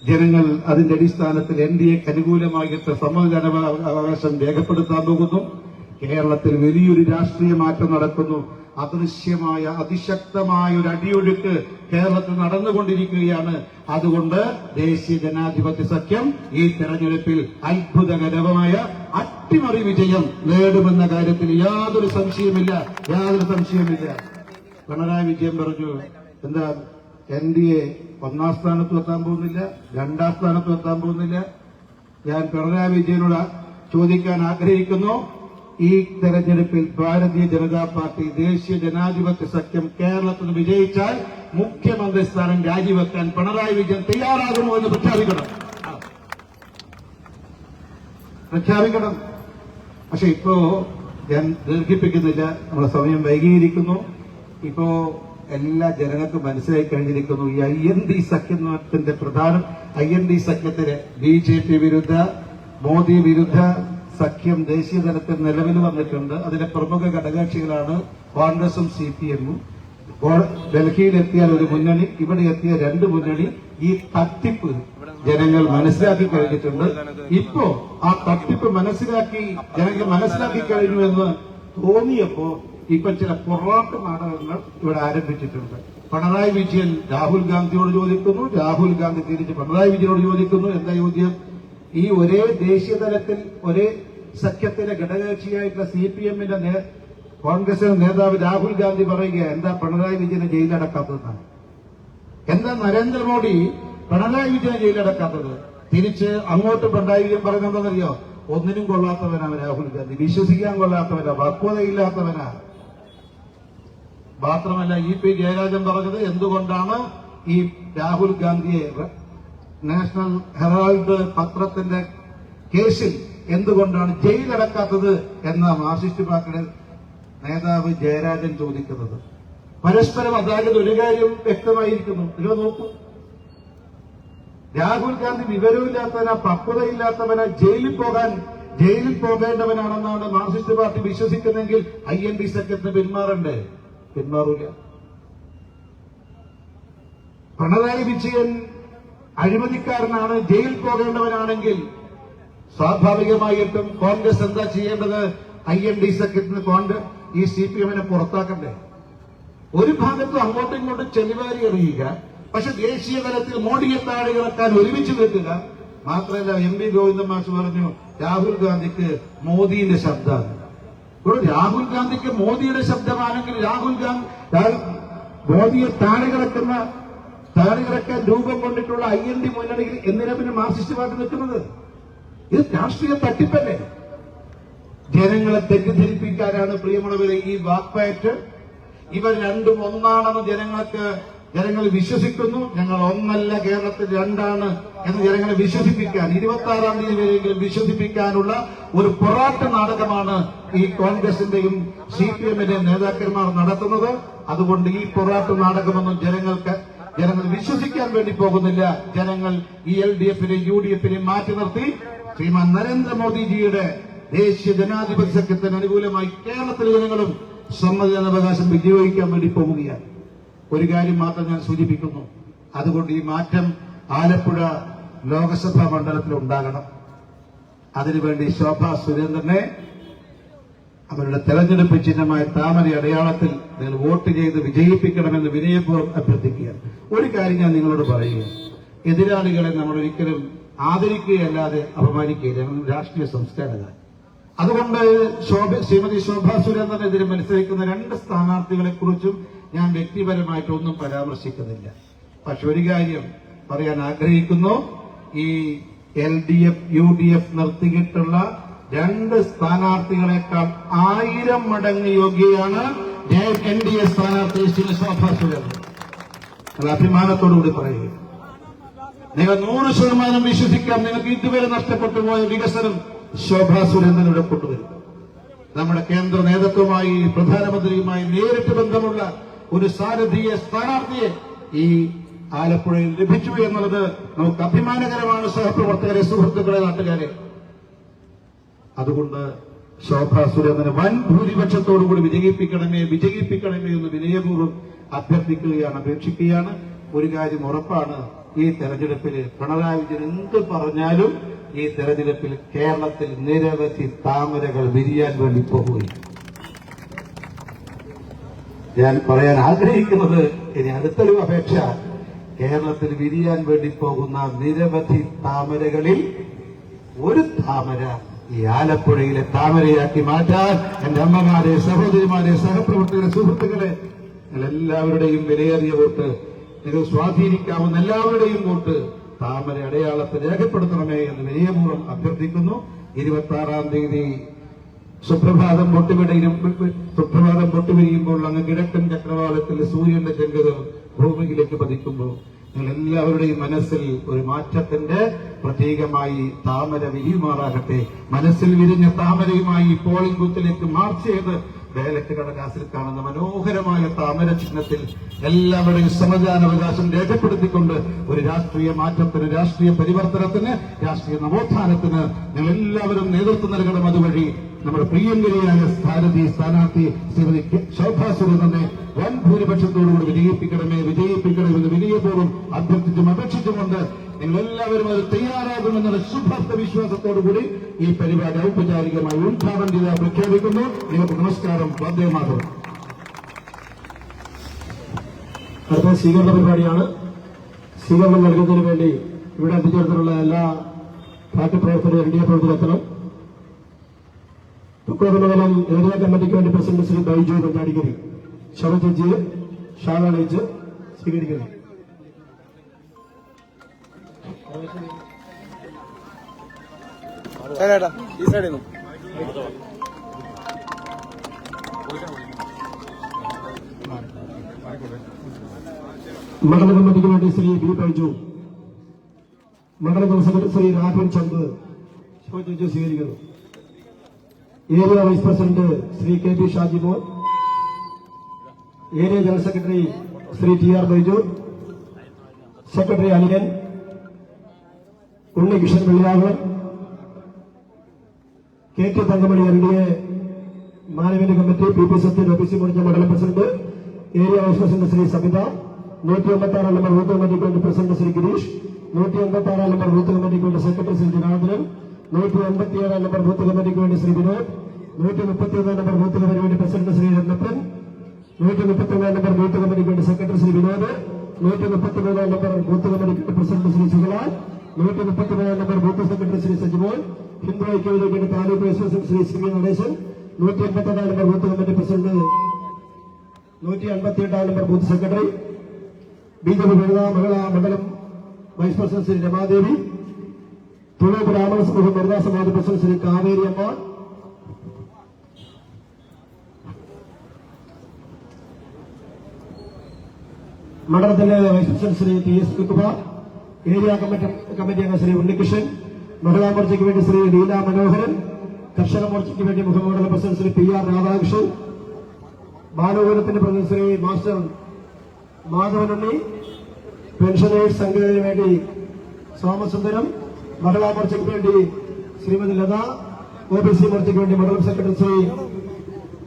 ജനങ്ങൾ അതിന്റെ അടിസ്ഥാനത്തിൽ NDAക്ക് അനുകൂലമായിട്ട് സമ്മതിദാനാവകാശം രേഖപ്പെടുത്താൻ പോകുന്നു. കേരളത്തിൽ വലിയൊരു രാഷ്ട്രീയ മാറ്റം നടക്കുന്നു. അദൃശ്യമായ അതിശക്തമായ ഒരു അടിയൊഴുക്ക് കേരളത്തിൽ നടന്നുകൊണ്ടിരിക്കുകയാണ്. അതുകൊണ്ട് ദേശീയ ജനാധിപത്യ സഖ്യം ഈ തെരഞ്ഞെടുപ്പിൽ അത്ഭുതകരമായ അട്ടിമറി വിജയം നേടുമെന്ന കാര്യത്തിൽ യാതൊരു സംശയമില്ല. പിണറായി വിജയൻ പറഞ്ഞു, എന്താ NDA 1ാം സ്ഥാനത്ത് എത്താൻ പോകുന്നില്ല, 2ാം സ്ഥാനത്ത് എത്താൻ പോകുന്നില്ല. ഞാൻ പിണറായി വിജയനോട് ചോദിക്കാൻ ആഗ്രഹിക്കുന്നു, ഈ തെരഞ്ഞെടുപ്പിൽ ഭാരതീയ ജനതാ പാർട്ടി ദേശീയ ജനാധിപത്യ സഖ്യം കേരളത്തിൽ വിജയിച്ചാൽ മുഖ്യമന്ത്രി സ്ഥാനം രാജിവെക്കാൻ പിണറായി വിജയൻ തയ്യാറാകുമോ എന്ന് പ്രഖ്യാപിക്കണം. പക്ഷെ ഇപ്പോ ഞാൻ ദീർഘിപ്പിക്കുന്നില്ല, നമ്മുടെ സമയം വൈകിയിരിക്കുന്നു. ഇപ്പോ എല്ലാ ജനങ്ങൾക്കും മനസ്സിലായി കഴിഞ്ഞിരിക്കുന്നു, ഈ IND സഖ്യത്തിന്റെ പ്രധാനം. IND സഖ്യത്തിന് BJP വിരുദ്ധ, മോദി വിരുദ്ധ സഖ്യം ദേശീയ തലത്തിൽ നിലവിൽ വന്നിട്ടുണ്ട്. അതിലെ പ്രമുഖ ഘടകകക്ഷികളാണ് കോൺഗ്രസും CPM-ഉം. ഡൽഹിയിലെത്തിയാൽ ഒരു മുന്നണി, ഇവിടെ എത്തിയ 2 മുന്നണി. ഈ തട്ടിപ്പ് ജനങ്ങൾ മനസ്സിലാക്കി കഴിഞ്ഞിട്ടുണ്ട്. ഇപ്പോ ആ തട്ടിപ്പ് ജനങ്ങൾ മനസ്സിലാക്കി കഴിഞ്ഞു എന്ന് തോന്നിയപ്പോ ഇപ്പൊ ചില പൊറാട്ട് നാടകങ്ങൾ ഇവിടെ ആരംഭിച്ചിട്ടുണ്ട്. പിണറായി വിജയൻ രാഹുൽ ഗാന്ധിയോട് ചോദിക്കുന്നു, രാഹുൽ ഗാന്ധി തിരിച്ച് പിണറായി വിജയനോട് ചോദിക്കുന്നു. എന്താ ചോദ്യം? ഈ ഒരേ ദേശീയ തലത്തിൽ ഒരേ സഖ്യത്തിലെ ഘടകകക്ഷിയായിട്ടുള്ള CPM-ന്റെ കോൺഗ്രസിന്റെ നേതാവ് രാഹുൽ ഗാന്ധി പറയുക, എന്താ പിണറായി വിജയനെ ജയിലടക്കാത്തതെന്നാണ്. എന്താ നരേന്ദ്രമോദി പിണറായി വിജയനെ ജയിലടക്കാത്തത്? തിരിച്ച് അങ്ങോട്ട് പിണറായി വിജയൻ പറയുന്നതെന്നറിയോ? ഒന്നിനും കൊള്ളാത്തവനാണ് രാഹുൽ ഗാന്ധി, വിശ്വസിക്കാൻ കൊള്ളാത്തവനാ, പക്വതയില്ലാത്തവനാ. മാത്രമല്ല EP ജയരാജൻ പറഞ്ഞത്, എന്തുകൊണ്ടാണ് ഈ രാഹുൽ ഗാന്ധിയെ നാഷണൽ ഹെറാൾഡ് പത്രത്തിന്റെ കേസിൽ എന്തുകൊണ്ടാണ് ജയിലടക്കാത്തത് എന്ന മാർക്സിസ്റ്റ് പാർട്ടിയുടെ നേതാവ് ജയരാജൻ ചോദിക്കുന്നത്. പരസ്പരം അതായത് ഒരു കാര്യം വ്യക്തമായിരിക്കുന്നു. ഇത് നോക്കൂ, രാഹുൽ ഗാന്ധി വിവരമില്ലാത്തവനാ, പക്വതയില്ലാത്തവനാ, ജയിലിൽ പോകേണ്ടവനാണെന്നാണ് മാർക്സിസ്റ്റ് പാർട്ടി വിശ്വസിക്കുന്നെങ്കിൽ IND സഖ്യത്തിന് പിന്മാറൂല. പിണറായി വിജയൻ അഴിമതിക്കാരനാണ്, ജയിലിൽ പോകേണ്ടവനാണെങ്കിൽ സ്വാഭാവികമായിട്ടും കോൺഗ്രസ് എന്താ ചെയ്യേണ്ടത്? IND സഖ്യത്തിന് ഈ CPM-നെ പുറത്താക്കണ്ടേ? ഒരു ഭാഗത്തും അങ്ങോട്ടും ഇങ്ങോട്ടും ചെളിവാരി എറിയുക, പക്ഷെ ദേശീയ തലത്തിൽ മോഡിയെ താഴെ ഇറക്കാൻ ഒരുമിച്ച് നിൽക്കുക. മാത്രമല്ല MP ഗോവിന്ദൻ മാഷ് പറഞ്ഞു, രാഹുൽ ഗാന്ധിക്ക് മോദിയുടെ ശബ്ദമാണ്. രാഹുൽ ഗാന്ധിക്ക് മോദിയുടെ ശബ്ദമാണെങ്കിൽ മോദിയെ താഴെ കിടക്കാൻ രൂപം കൊണ്ടിട്ടുള്ള IND മുന്നണിയിൽ എന്തിനാ പിന്നെ മാർക്സിസ്റ്റ് പാർട്ടി നിൽക്കുന്നത്? ഇത് രാഷ്ട്രീയ തട്ടിപ്പല്ലേ? ജനങ്ങളെ തെറ്റിദ്ധരിപ്പിക്കാനാണ് പ്രിയമുള്ളവരെ ഈ വാക്പയറ്റ്. ഇവർ രണ്ടും ഒന്നാണെന്ന് ജനങ്ങൾക്ക് ജനങ്ങൾ വിശ്വസിക്കുന്നു. ഞങ്ങൾ ഒന്നല്ല, കേരളത്തിൽ രണ്ടാണ് എന്ന് ജനങ്ങളെ വിശ്വസിപ്പിക്കാൻ 26-ാം തീയതി വരെയെങ്കിലും വിശ്വസിപ്പിക്കാനുള്ള ഒരു പൊറാട്ട് നാടകമാണ് ഈ കോൺഗ്രസിന്റെയും CPM-ന്റെയും നേതാക്കന്മാർ നടത്തുന്നത്. അതുകൊണ്ട് ഈ പൊറാട്ട് നാടകമൊന്നും ജനങ്ങൾ വിശ്വസിക്കാൻ വേണ്ടി പോകുന്നില്ല. ജനങ്ങൾ ഈ LDF-നെയും UDF-നെയും മാറ്റി നിർത്തി ശ്രീമാൻ നരേന്ദ്രമോദിജിയുടെ ദേശീയ ജനാധിപത്യ സഖ്യത്തിന് അനുകൂലമായി കേരളത്തിലെ ജനങ്ങളും സമ്മതിദാനാവകാശം വിനിയോഗിക്കാൻ വേണ്ടി പോവുകയാണ്. ഒരു കാര്യം മാത്രം ഞാൻ സൂചിപ്പിക്കുന്നു. അതുകൊണ്ട് ഈ മാറ്റം ആലപ്പുഴ ലോക്സഭാ മണ്ഡലത്തിൽ ഉണ്ടാകണം. അതിനുവേണ്ടി ശോഭാ സുരേന്ദ്രനെ അവരുടെ തെരഞ്ഞെടുപ്പ് ചിഹ്നമായ താമര അടയാളത്തിൽ നിങ്ങൾ വോട്ട് ചെയ്ത് വിജയിപ്പിക്കണമെന്ന് വിനയപൂർവ്വം അഭ്യർത്ഥിക്കുകയാണ്. ഒരു കാര്യം ഞാൻ നിങ്ങളോട് പറയുക, എതിരാളികളെ നമ്മൾ ഒരിക്കലും ആദരിക്കുകയല്ലാതെ അപമാനിക്കുകയില്ല. രാഷ്ട്രീയ സംസ്കാരമാണ്. അതുകൊണ്ട് ശ്രീമതി ശോഭാ സുരേന്ദ്രനെതിരെ മത്സരിക്കുന്ന 2 സ്ഥാനാർത്ഥികളെ കുറിച്ചും ഞാൻ വ്യക്തിപരമായിട്ടൊന്നും പരാമർശിക്കുന്നില്ല. പക്ഷെ ഒരു കാര്യം പറയാൻ ആഗ്രഹിക്കുന്നു. ഈ LDF UDF നിർത്തിയിട്ടുള്ള 2 സ്ഥാനാർത്ഥികളെക്കാൾ 1000 മടങ്ങ് യോഗ്യയാണ് NDA സ്ഥാനാർത്ഥി ശ്രീ ശോഭാ സുരേന്ദ്രൻ. അത് അഭിമാനത്തോടുകൂടി പറയുക. നിങ്ങൾ 100% വിശ്വസിക്കാം. നിങ്ങൾക്ക് ഇതുവരെ നഷ്ടപ്പെട്ടു പോയ വികസനം ശോഭാ സുരേന്ദ്രനിവിടെ കൊണ്ടുവരും. നമ്മുടെ കേന്ദ്ര നേതൃത്വവുമായി പ്രധാനമന്ത്രിയുമായി നേരിട്ട് ബന്ധമുള്ള ഒരു സാരഥിയെ സ്ഥാനാർത്ഥിയെ ഈ ആലപ്പുഴയിൽ ലഭിച്ചു എന്നുള്ളത് നമുക്ക് അഭിമാനകരമാണ്. സഹപ്രവർത്തകരെ, സുഹൃത്തുക്കളെ, നാട്ടുകാരെ, അതുകൊണ്ട് ശോഭാ സുരേന്ദ്രനെ വൻ ഭൂരിപക്ഷത്തോടുകൂടി വിജയിപ്പിക്കണമേ എന്ന് വിനയപൂർവ്വം അഭ്യർത്ഥിക്കുകയാണ്, അപേക്ഷിക്കുകയാണ്. ഒരു കാര്യം ഉറപ്പാണ്, ഈ തെരഞ്ഞെടുപ്പിൽ പിണറായി വിജയൻ എന്ത് പറഞ്ഞാലും ഈ തെരഞ്ഞെടുപ്പിൽ കേരളത്തിൽ നിരവധി താമരകൾ വിരിയാൻ വേണ്ടി പോകുകയും ഞാൻ പറയാൻ ആഗ്രഹിക്കുന്നത്, ഇനി അടുത്തൊരു അപേക്ഷ, കേരളത്തിൽ വിരിയാൻ വേണ്ടി പോകുന്ന നിരവധി താമരകളിൽ ഒരു താമര ഈ ആലപ്പുഴയിലെ താമരയാക്കി മാറ്റാൻ എന്റെ അമ്മമാരെ, സഹോദരിമാരെ, സഹപ്രവർത്തകരെ, സുഹൃത്തുക്കളെ, എല്ലാവരുടെയും വിലയേറിയ വോട്ട്, നിങ്ങൾ സ്വാധീനിക്കാവുന്ന എല്ലാവരുടെയും വോട്ട് താമര അടയാളത്തെ രേഖപ്പെടുത്തണമേ എന്ന് വിനയപൂർവ്വം അഭ്യർത്ഥിക്കുന്നു. 26-ാം തീയതി സുപ്രഭാതം പൊട്ടുവിരിയുമ്പോൾ അങ്ങ് കിഴക്കൻ ചക്രവാളത്തിൽ സൂര്യന്റെ ചെങ്കതം ഭൂമിയിലേക്ക് പതിക്കുമ്പോൾ നിങ്ങൾ എല്ലാവരുടെയും മനസ്സിൽ ഒരു മാറ്റത്തിന്റെ പ്രതീകമായി താമര വിരിയുമാറാകട്ടെ. മനസ്സിൽ വിരിഞ്ഞ താമരയുമായി പോളിംഗ് ബൂത്തിലേക്ക് മാർച്ച് ചെയ്ത് ബാലറ്റ് കടലാസിൽ കാണുന്ന മനോഹരമായ താമര ചിഹ്നത്തിൽ എല്ലാവരുടെയും സമ്മതിദാനാവകാശം രേഖപ്പെടുത്തിക്കൊണ്ട് ഒരു രാഷ്ട്രീയ മാറ്റത്തിന്, രാഷ്ട്രീയ പരിവർത്തനത്തിന്, രാഷ്ട്രീയ നവോത്ഥാനത്തിന് ഞങ്ങൾ എല്ലാവരും നേതൃത്വം നൽകണം. അതുവഴി നമ്മുടെ പ്രിയങ്കരിയായ സ്ഥാനാർത്ഥി ശ്രീമതി ശോഭാ സുരേന്ദ്രനെ വൻ ഭൂരിപക്ഷത്തോടുകൂടി വിജയിപ്പിക്കണമെന്ന് വിനയപൂർവ്വം അഭ്യർത്ഥിച്ചും അപേക്ഷിച്ചുകൊണ്ട് നിങ്ങളെല്ലാവരും അത് തയ്യാറാകുമെന്നുള്ള ശുഭാപ്ത വിശ്വാസത്തോടുകൂടി ഈ പരിപാടി ഔപചാരികമായി ഉദ്ഘാടനം ചെയ്ത് പ്രഖ്യാപിക്കുന്നു. നിങ്ങൾക്ക് നമസ്കാരം. വന്ദേ മാതരം. അടുത്ത സ്വീകരണ പരിപാടിയാണ്. സ്വീകരണം നൽകുന്നതിന് വേണ്ടി ഇവിടെ എത്തിച്ചേർന്നിട്ടുള്ള എല്ലാ പാർട്ടി പ്രവർത്തകരും LDF പ്രവർത്തകരെത്തണം. തുക്കോതമംഗലം ഏരിയ കമ്മിറ്റിക്ക് വേണ്ടി പ്രസിഡന്റ് ശ്രീ ബൈജു കൊണ്ടാടിക്കരി ശവജജിയെ ഷാളണിച്ച് സ്വീകരിക്കുന്നു. ഈ സൈഡിൽ നിന്ന് മണ്ഡല കമ്മിറ്റിക്ക് വേണ്ടി ശ്രീ ബി ബൈജു, മണ്ഡലം സെക്രട്ടറി ശ്രീ രാഘവൻ ചന്ദ് ശവജജി സ്വീകരിക്കുന്നു. Area vice president Shri KP Shajimon, area general secretary Shri TR Baiju, secretary Aniyan Unnikrishnan Velliyakulam, KT Thankamani NDA management committee PP Sathyan OBC Morcha മണ്ഡലം president, area vice president Shri Sabitha, 186 number booth കമ്മിറ്റിക്ക് വേണ്ടി president Shri Girish, 186 number booth കമ്മിറ്റിക്ക് വേണ്ടി secretary Shri Janardhanan, 187 number booth കമ്മിറ്റിക്ക് വേണ്ടി ശ്രീ വിനോദ്, 131 നമ്പർ ബൂത്ത് കമ്മിറ്റിക്ക് വേണ്ടി president Shri Rathnappan, 131 number booth കമ്മിറ്റിക്ക് വേണ്ടി secretary Shri Vinod, 133 number booth കമ്മിറ്റിക്ക് president Shri Sugalal, 133 number booth secretary Shri Sajimon, Hindu ഐക്യവേദിക്ക് വേണ്ടി taluk vice president Shri Shri Nadesan, 184 number booth committee president, 158 number booth secretary BJP മഹിളാ മണ്ഡലം വൈസ് പ്രസിഡന്റ് ശ്രീ രമാദേവി, തുള ബ്രാഹ്മണ സമൂഹം വനിതാ സമാജ പ്രസിഡന്റ് ശ്രീ കാവേരി അമ്മ, മണ്ഡലത്തിലെ vice president Shri TS Kumar, area committee അംഗം ശ്രീ ഉണ്ണികൃഷ്ണൻ, മഹിളാ മോർച്ചയ്ക്ക് വേണ്ടി ശ്രീ ലീല മനോഹരൻ, കർഷക മോർച്ചയ്ക്ക് വേണ്ടി മുഖമണ്ഡലം പ്രസിഡന്റ് ശ്രീ PR രാധാകൃഷ്ണൻ, ബാലഗോകുലത്തിന്റെ പ്രതിനിധി ശ്രീ മാസ്റ്റർ മാധവനുണ്ണി, പെൻഷനേഴ്സ് സംഘടനയ്ക്ക് വേണ്ടി സോമസുന്ദരം, മഹിളാ മോർച്ചയ്ക്ക് വേണ്ടി ശ്രീമതി ലത, OBC മോർച്ചയ്ക്ക് വേണ്ടി മണ്ഡലം സെക്രട്ടറി ശ്രീ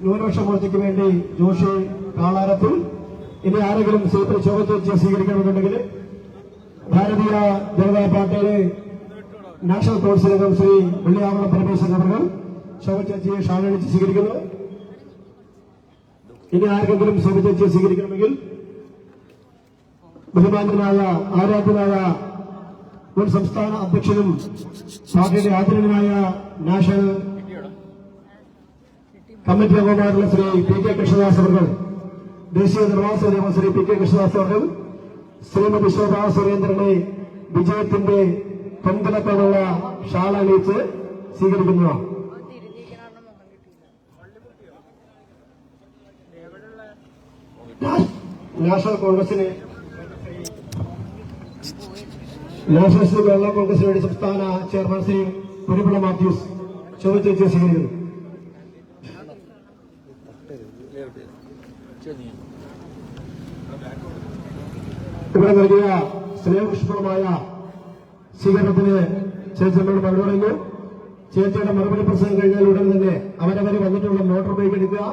ന്യൂനപക്ഷ മോർച്ചയ്ക്ക് വേണ്ടി ജോഷി കാളാരത്തിൽ. ഇനി ആരെങ്കിലും ചോദ്യം സ്വീകരിക്കണമെന്നുണ്ടെങ്കിൽ ഭാരതീയ ജനതാ പാർട്ടിയിലെ നാഷണൽ കൌൺസിൽ അംഗം ശ്രീ വെള്ളിയാവളം പരമേശ്വരൻ അവർ ശോഭചേച്ചിയെ ഷാനടിച്ച് സ്വീകരിക്കുന്നു. ഇനി ആർക്കെങ്കിലും ശോഭചേച്ചിയെ സ്വീകരിക്കണമെങ്കിൽ ബഹുമാന്യനായ ആരാധ്യനായ മുൻ സംസ്ഥാന അധ്യക്ഷനും പാർട്ടിയുടെ ആദരണീയനായ നാഷണൽ കമ്മിറ്റി അംഗമായിട്ടുള്ള ശ്രീ PK കൃഷ്ണദാസ് അവർ, ദേശീയ നിർമ്മാണ സമിതി അംഗം ശ്രീ PK കൃഷ്ണദാസ് അവർ ശ്രീമതി ശോഭാ സുരേന്ദ്രനെ വിജയത്തിന്റെ പിന്തുണക്കാനുള്ള ഷാൾ അണിയിച്ച് സ്വീകരിക്കുന്നതാണ്. നാഷണൽ കോൺഗ്രസിന് നാഷണലിസ്റ്റ് കേരള കോൺഗ്രസിന് വേണ്ടി സംസ്ഥാന ചെയർമാൻ ശ്രീ കുരുവിള മാത്യൂസ് ചോദിച്ചു സ്വീകരിക്കുന്നു. ഇവിടെ നൽകിയ സ്നേഹപുഷ്പമായ സ്വീകരണത്തിന് ചേച്ചിയോട് മറുപടി പറയുന്നു. ചേച്ചിയുടെ മറുപടി പ്രസംഗം കഴിഞ്ഞാൽ ഉടൻ തന്നെ അവരവർ വന്നിട്ടുള്ള മോട്ടോർ ബൈക്ക് എടുക്കുക.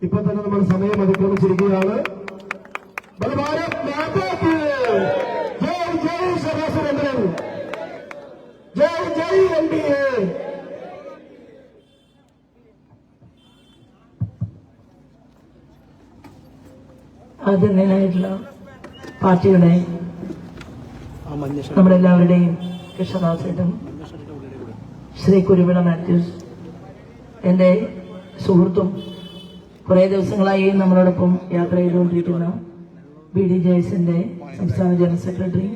ഇപ്പൊ തന്നെ നമ്മൾ സമയം അതിക്രമിച്ചിരിക്കുകയാണ്. ജയ് ജയ് ശോഭാ സുരേന്ദ്രൻ, ജയ് ജയ് NDA. ആദരണീയനായിട്ടുള്ള പാർട്ടിയുടെ നമ്മളെല്ലാവരുടെയും കൃഷ്ണദാസേട്ടൻ ശ്രീ കുരുവിള മാത്യൂസ്, എന്റെ സുഹൃത്തും കുറെ ദിവസങ്ങളായി നമ്മളോടൊപ്പം യാത്ര ചെയ്തുകൊണ്ടിരിക്കുന്ന BDJSന്റെ സംസ്ഥാന ജനറൽ സെക്രട്ടറി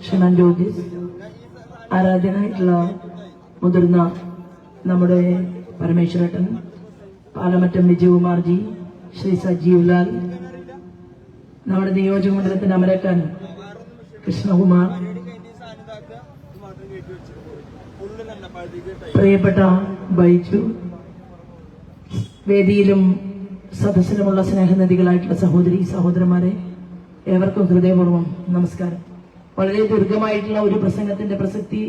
ശ്രീമാൻ ജ്യോതിസ്, ആരാധ്യനായിട്ടുള്ള മുതിർന്ന നമ്മുടെ പരമേശ്വരേട്ടൻ, പാലമറ്റം വിജയകുമാർജി, ശ്രീ സജീവ് ലാൽ, നമ്മുടെ നിയോജക മണ്ഡലത്തിന്റെ അമരക്കാൻ കൃഷ്ണകുമാർ, പ്രിയപ്പെട്ട ബൈജു, വേദിയിലും സദസ്സിലുമുള്ള സ്നേഹനദികളായിട്ടുള്ള സഹോദരി സഹോദരന്മാരെ, ഏവർക്കും ഹൃദയപൂർവ്വം നമസ്കാരം. വളരെ ദീർഘമായിട്ടുള്ള ഒരു പ്രസംഗത്തിന്റെ പ്രസക്തി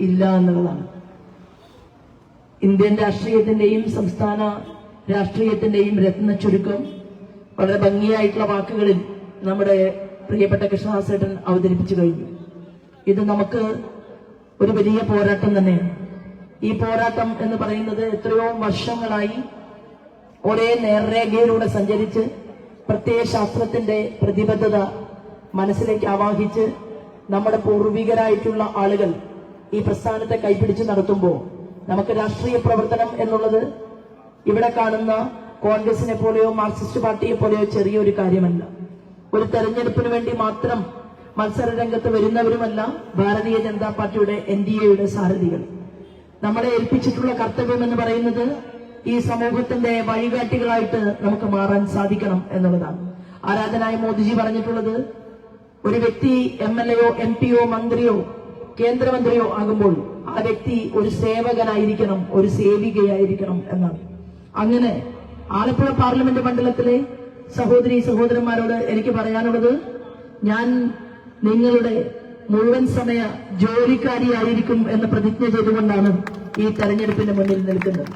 ഇല്ല എന്നുള്ളതാണ്. ഇന്ത്യൻ രാഷ്ട്രീയത്തിന്റെയും സംസ്ഥാന രാഷ്ട്രീയത്തിന്റെയും രത്ന ചുരുക്കം വളരെ ഭംഗിയായിട്ടുള്ള വാക്കുകളിൽ നമ്മുടെ പ്രിയപ്പെട്ട കൃഷ്ണദാസേട്ടൻ അവതരിപ്പിച്ചു കഴിഞ്ഞു. ഇത് നമുക്ക് ഒരു വലിയ പോരാട്ടം തന്നെയാണ്. ഈ പോരാട്ടം എന്ന് പറയുന്നത് എത്രയോ വർഷങ്ങളായി ഒരേ നേർരേഖയിലൂടെ സഞ്ചരിച്ച് പ്രത്യയശാസ്ത്രത്തിന്റെ പ്രതിബദ്ധത മനസ്സിലേക്ക് ആവാഹിച്ച് നമ്മുടെ പൂർവികരായിട്ടുള്ള ആളുകൾ ഈ പ്രസ്ഥാനത്തെ കൈപിടിച്ച് നടത്തുമ്പോൾ നമുക്ക് രാഷ്ട്രീയ പ്രവർത്തനം എന്നുള്ളത് ഇവിടെ കാണുന്ന കോൺഗ്രസിനെ പോലെയോ മാർക്സിസ്റ്റ് പാർട്ടിയെ പോലെയോ ചെറിയൊരു കാര്യമല്ല. ഒരു തെരഞ്ഞെടുപ്പിന് വേണ്ടി മാത്രം മത്സര രംഗത്ത് വരുന്നവരുമല്ല ഭാരതീയ ജനതാ പാർട്ടിയുടെ NDAയുടെ സാരഥികൾ. നമ്മളെ ഏൽപ്പിച്ചിട്ടുള്ള കർത്തവ്യം എന്ന് പറയുന്നത് ഈ സമൂഹത്തിന്റെ വഴികാട്ടികളായിട്ട് നമുക്ക് മാറാൻ സാധിക്കണം എന്നുള്ളതാണ്. ആരാധനായ മോദിജി പറഞ്ഞിട്ടുള്ളത്, ഒരു വ്യക്തി MLAയോ MP യോ മന്ത്രിയോ കേന്ദ്രമന്ത്രിയോ ആകുമ്പോൾ ആ വ്യക്തി ഒരു സേവകനായിരിക്കണം, ഒരു സേവികയായിരിക്കണം എന്നാണ്. അങ്ങനെ ആലപ്പുഴ പാർലമെന്റ് മണ്ഡലത്തിലെ സഹോദരി സഹോദരന്മാരോട് എനിക്ക് പറയാനുള്ളത്, ഞാൻ നിങ്ങളുടെ മുഴുവൻ സമയ ജോലിക്കാരിയായിരിക്കും എന്ന പ്രതിജ്ഞ ചെയ്തുകൊണ്ടാണ് ഈ തെരഞ്ഞെടുപ്പിന്റെ മുന്നിൽ നിൽക്കുന്നത്.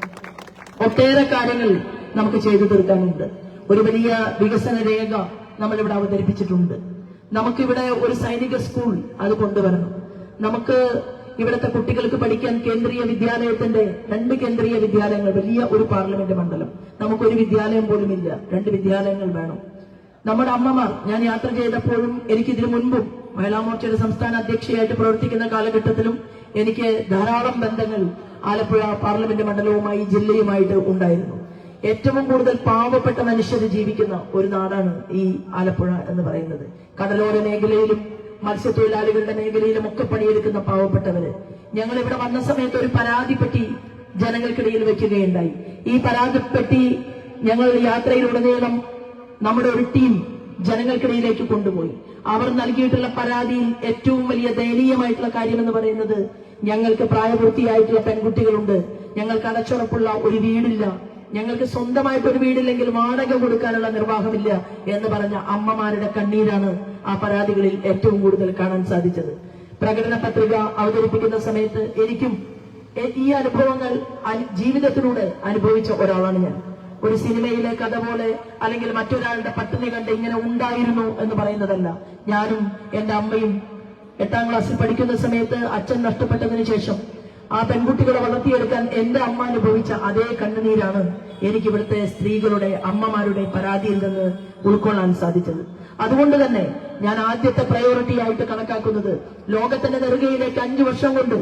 ഒട്ടേറെ കാര്യങ്ങൾ നമുക്ക് ചെയ്തു തീർക്കാനുണ്ട്. ഒരു വലിയ വികസന രേഖ നമ്മളിവിടെ അവതരിപ്പിച്ചിട്ടുണ്ട്. നമുക്കിവിടെ ഒരു സൈനിക സ്കൂൾ അത് കൊണ്ടുവരണം. നമുക്ക് ഇവിടുത്തെ കുട്ടികൾക്ക് പഠിക്കാൻ കേന്ദ്രീയ വിദ്യാലയത്തിന്റെ 2 കേന്ദ്രീയ വിദ്യാലയങ്ങൾ, വലിയ ഒരു പാർലമെന്റ് മണ്ഡലം, നമുക്കൊരു വിദ്യാലയം പോലും ഇല്ല, 2 വിദ്യാലയങ്ങൾ വേണം. നമ്മുടെ അമ്മമാർ, ഞാൻ യാത്ര ചെയ്തപ്പോഴും എനിക്കിതിനു മുൻപും മഹിളാ മോർച്ചയുടെ സംസ്ഥാന അധ്യക്ഷയായിട്ട് പ്രവർത്തിക്കുന്ന കാലഘട്ടത്തിലും എനിക്ക് ധാരാളം ബന്ധങ്ങൾ ആലപ്പുഴ പാർലമെന്റ് മണ്ഡലവുമായി ജില്ലയുമായിട്ട് ഉണ്ടായിരുന്നു. ഏറ്റവും കൂടുതൽ പാവപ്പെട്ട മനുഷ്യർ ജീവിക്കുന്ന ഒരു നാടാണ് ഈ ആലപ്പുഴ എന്ന് പറയുന്നത്. കടലോര മേഖലയിലും മത്സ്യത്തൊഴിലാളികളുടെ മേഖലയിലും ഒക്കെ പണിയെടുക്കുന്ന പാവപ്പെട്ടവര്. ഞങ്ങൾ ഇവിടെ വന്ന സമയത്ത് ഒരു പരാതിപ്പെട്ടി ജനങ്ങൾക്കിടയിൽ വെക്കുകയുണ്ടായി. ഈ പരാതിപ്പെട്ടി ഞങ്ങൾ യാത്രയിലുടനീളം നമ്മുടെ ഒരു ടീം ജനങ്ങൾക്കിടയിലേക്ക് കൊണ്ടുപോയി. അവർ നൽകിയിട്ടുള്ള പരാതിയിൽ ഏറ്റവും വലിയ ദയനീയമായിട്ടുള്ള കാര്യം എന്ന് പറയുന്നത്, ഞങ്ങൾക്ക് പ്രായപൂർത്തിയായിട്ടുള്ള പെൺകുട്ടികളുണ്ട്, ഞങ്ങൾക്ക് അടച്ചുറപ്പുള്ള ഒരു വീടില്ല, ഞങ്ങൾക്ക് സ്വന്തമായിട്ട് ഒരു വീടില്ലെങ്കിൽ വാടക കൊടുക്കാനുള്ള നിർവാഹമില്ല എന്ന് പറഞ്ഞ അമ്മമാരുടെ കണ്ണീരാണ് ആ പരാതികളിൽ ഏറ്റവും കൂടുതൽ കാണാൻ സാധിച്ചത്. പ്രകടന പത്രിക അവതരിപ്പിക്കുന്ന സമയത്ത് എനിക്കും ഈ അനുഭവങ്ങൾ ജീവിതത്തിലൂടെ അനുഭവിച്ച ഒരാളാണ് ഞാൻ. ഒരു സിനിമയിലെ കഥ പോലെ അല്ലെങ്കിൽ മറ്റൊരാളുടെ പട്ടിണി കണ്ട് ഇങ്ങനെ ഉണ്ടായിരുന്നു എന്ന് പറയുന്നതല്ല. ഞാനും എന്റെ അമ്മയും 8ാം ക്ലാസ്സിൽ പഠിക്കുന്ന സമയത്ത് അച്ഛൻ നഷ്ടപ്പെട്ടതിന് ശേഷം ആ പെൺകുട്ടികളെ വളർത്തിയെടുക്കാൻ എന്റെ അമ്മ അനുഭവിച്ച അതേ കണ്ണുനീരാണ് എനിക്ക് ഇവിടുത്തെ സ്ത്രീകളുടെ അമ്മമാരുടെ പരാതിയിൽ നിന്ന് ഉൾക്കൊള്ളാൻ സാധിച്ചത്. അതുകൊണ്ട് തന്നെ ഞാൻ ആദ്യത്തെ പ്രയോറിറ്റി ആയിട്ട് കണക്കാക്കുന്നത് ലോകത്തിന്റെ നെറുകയിലേക്ക് 5 വർഷം കൊണ്ട്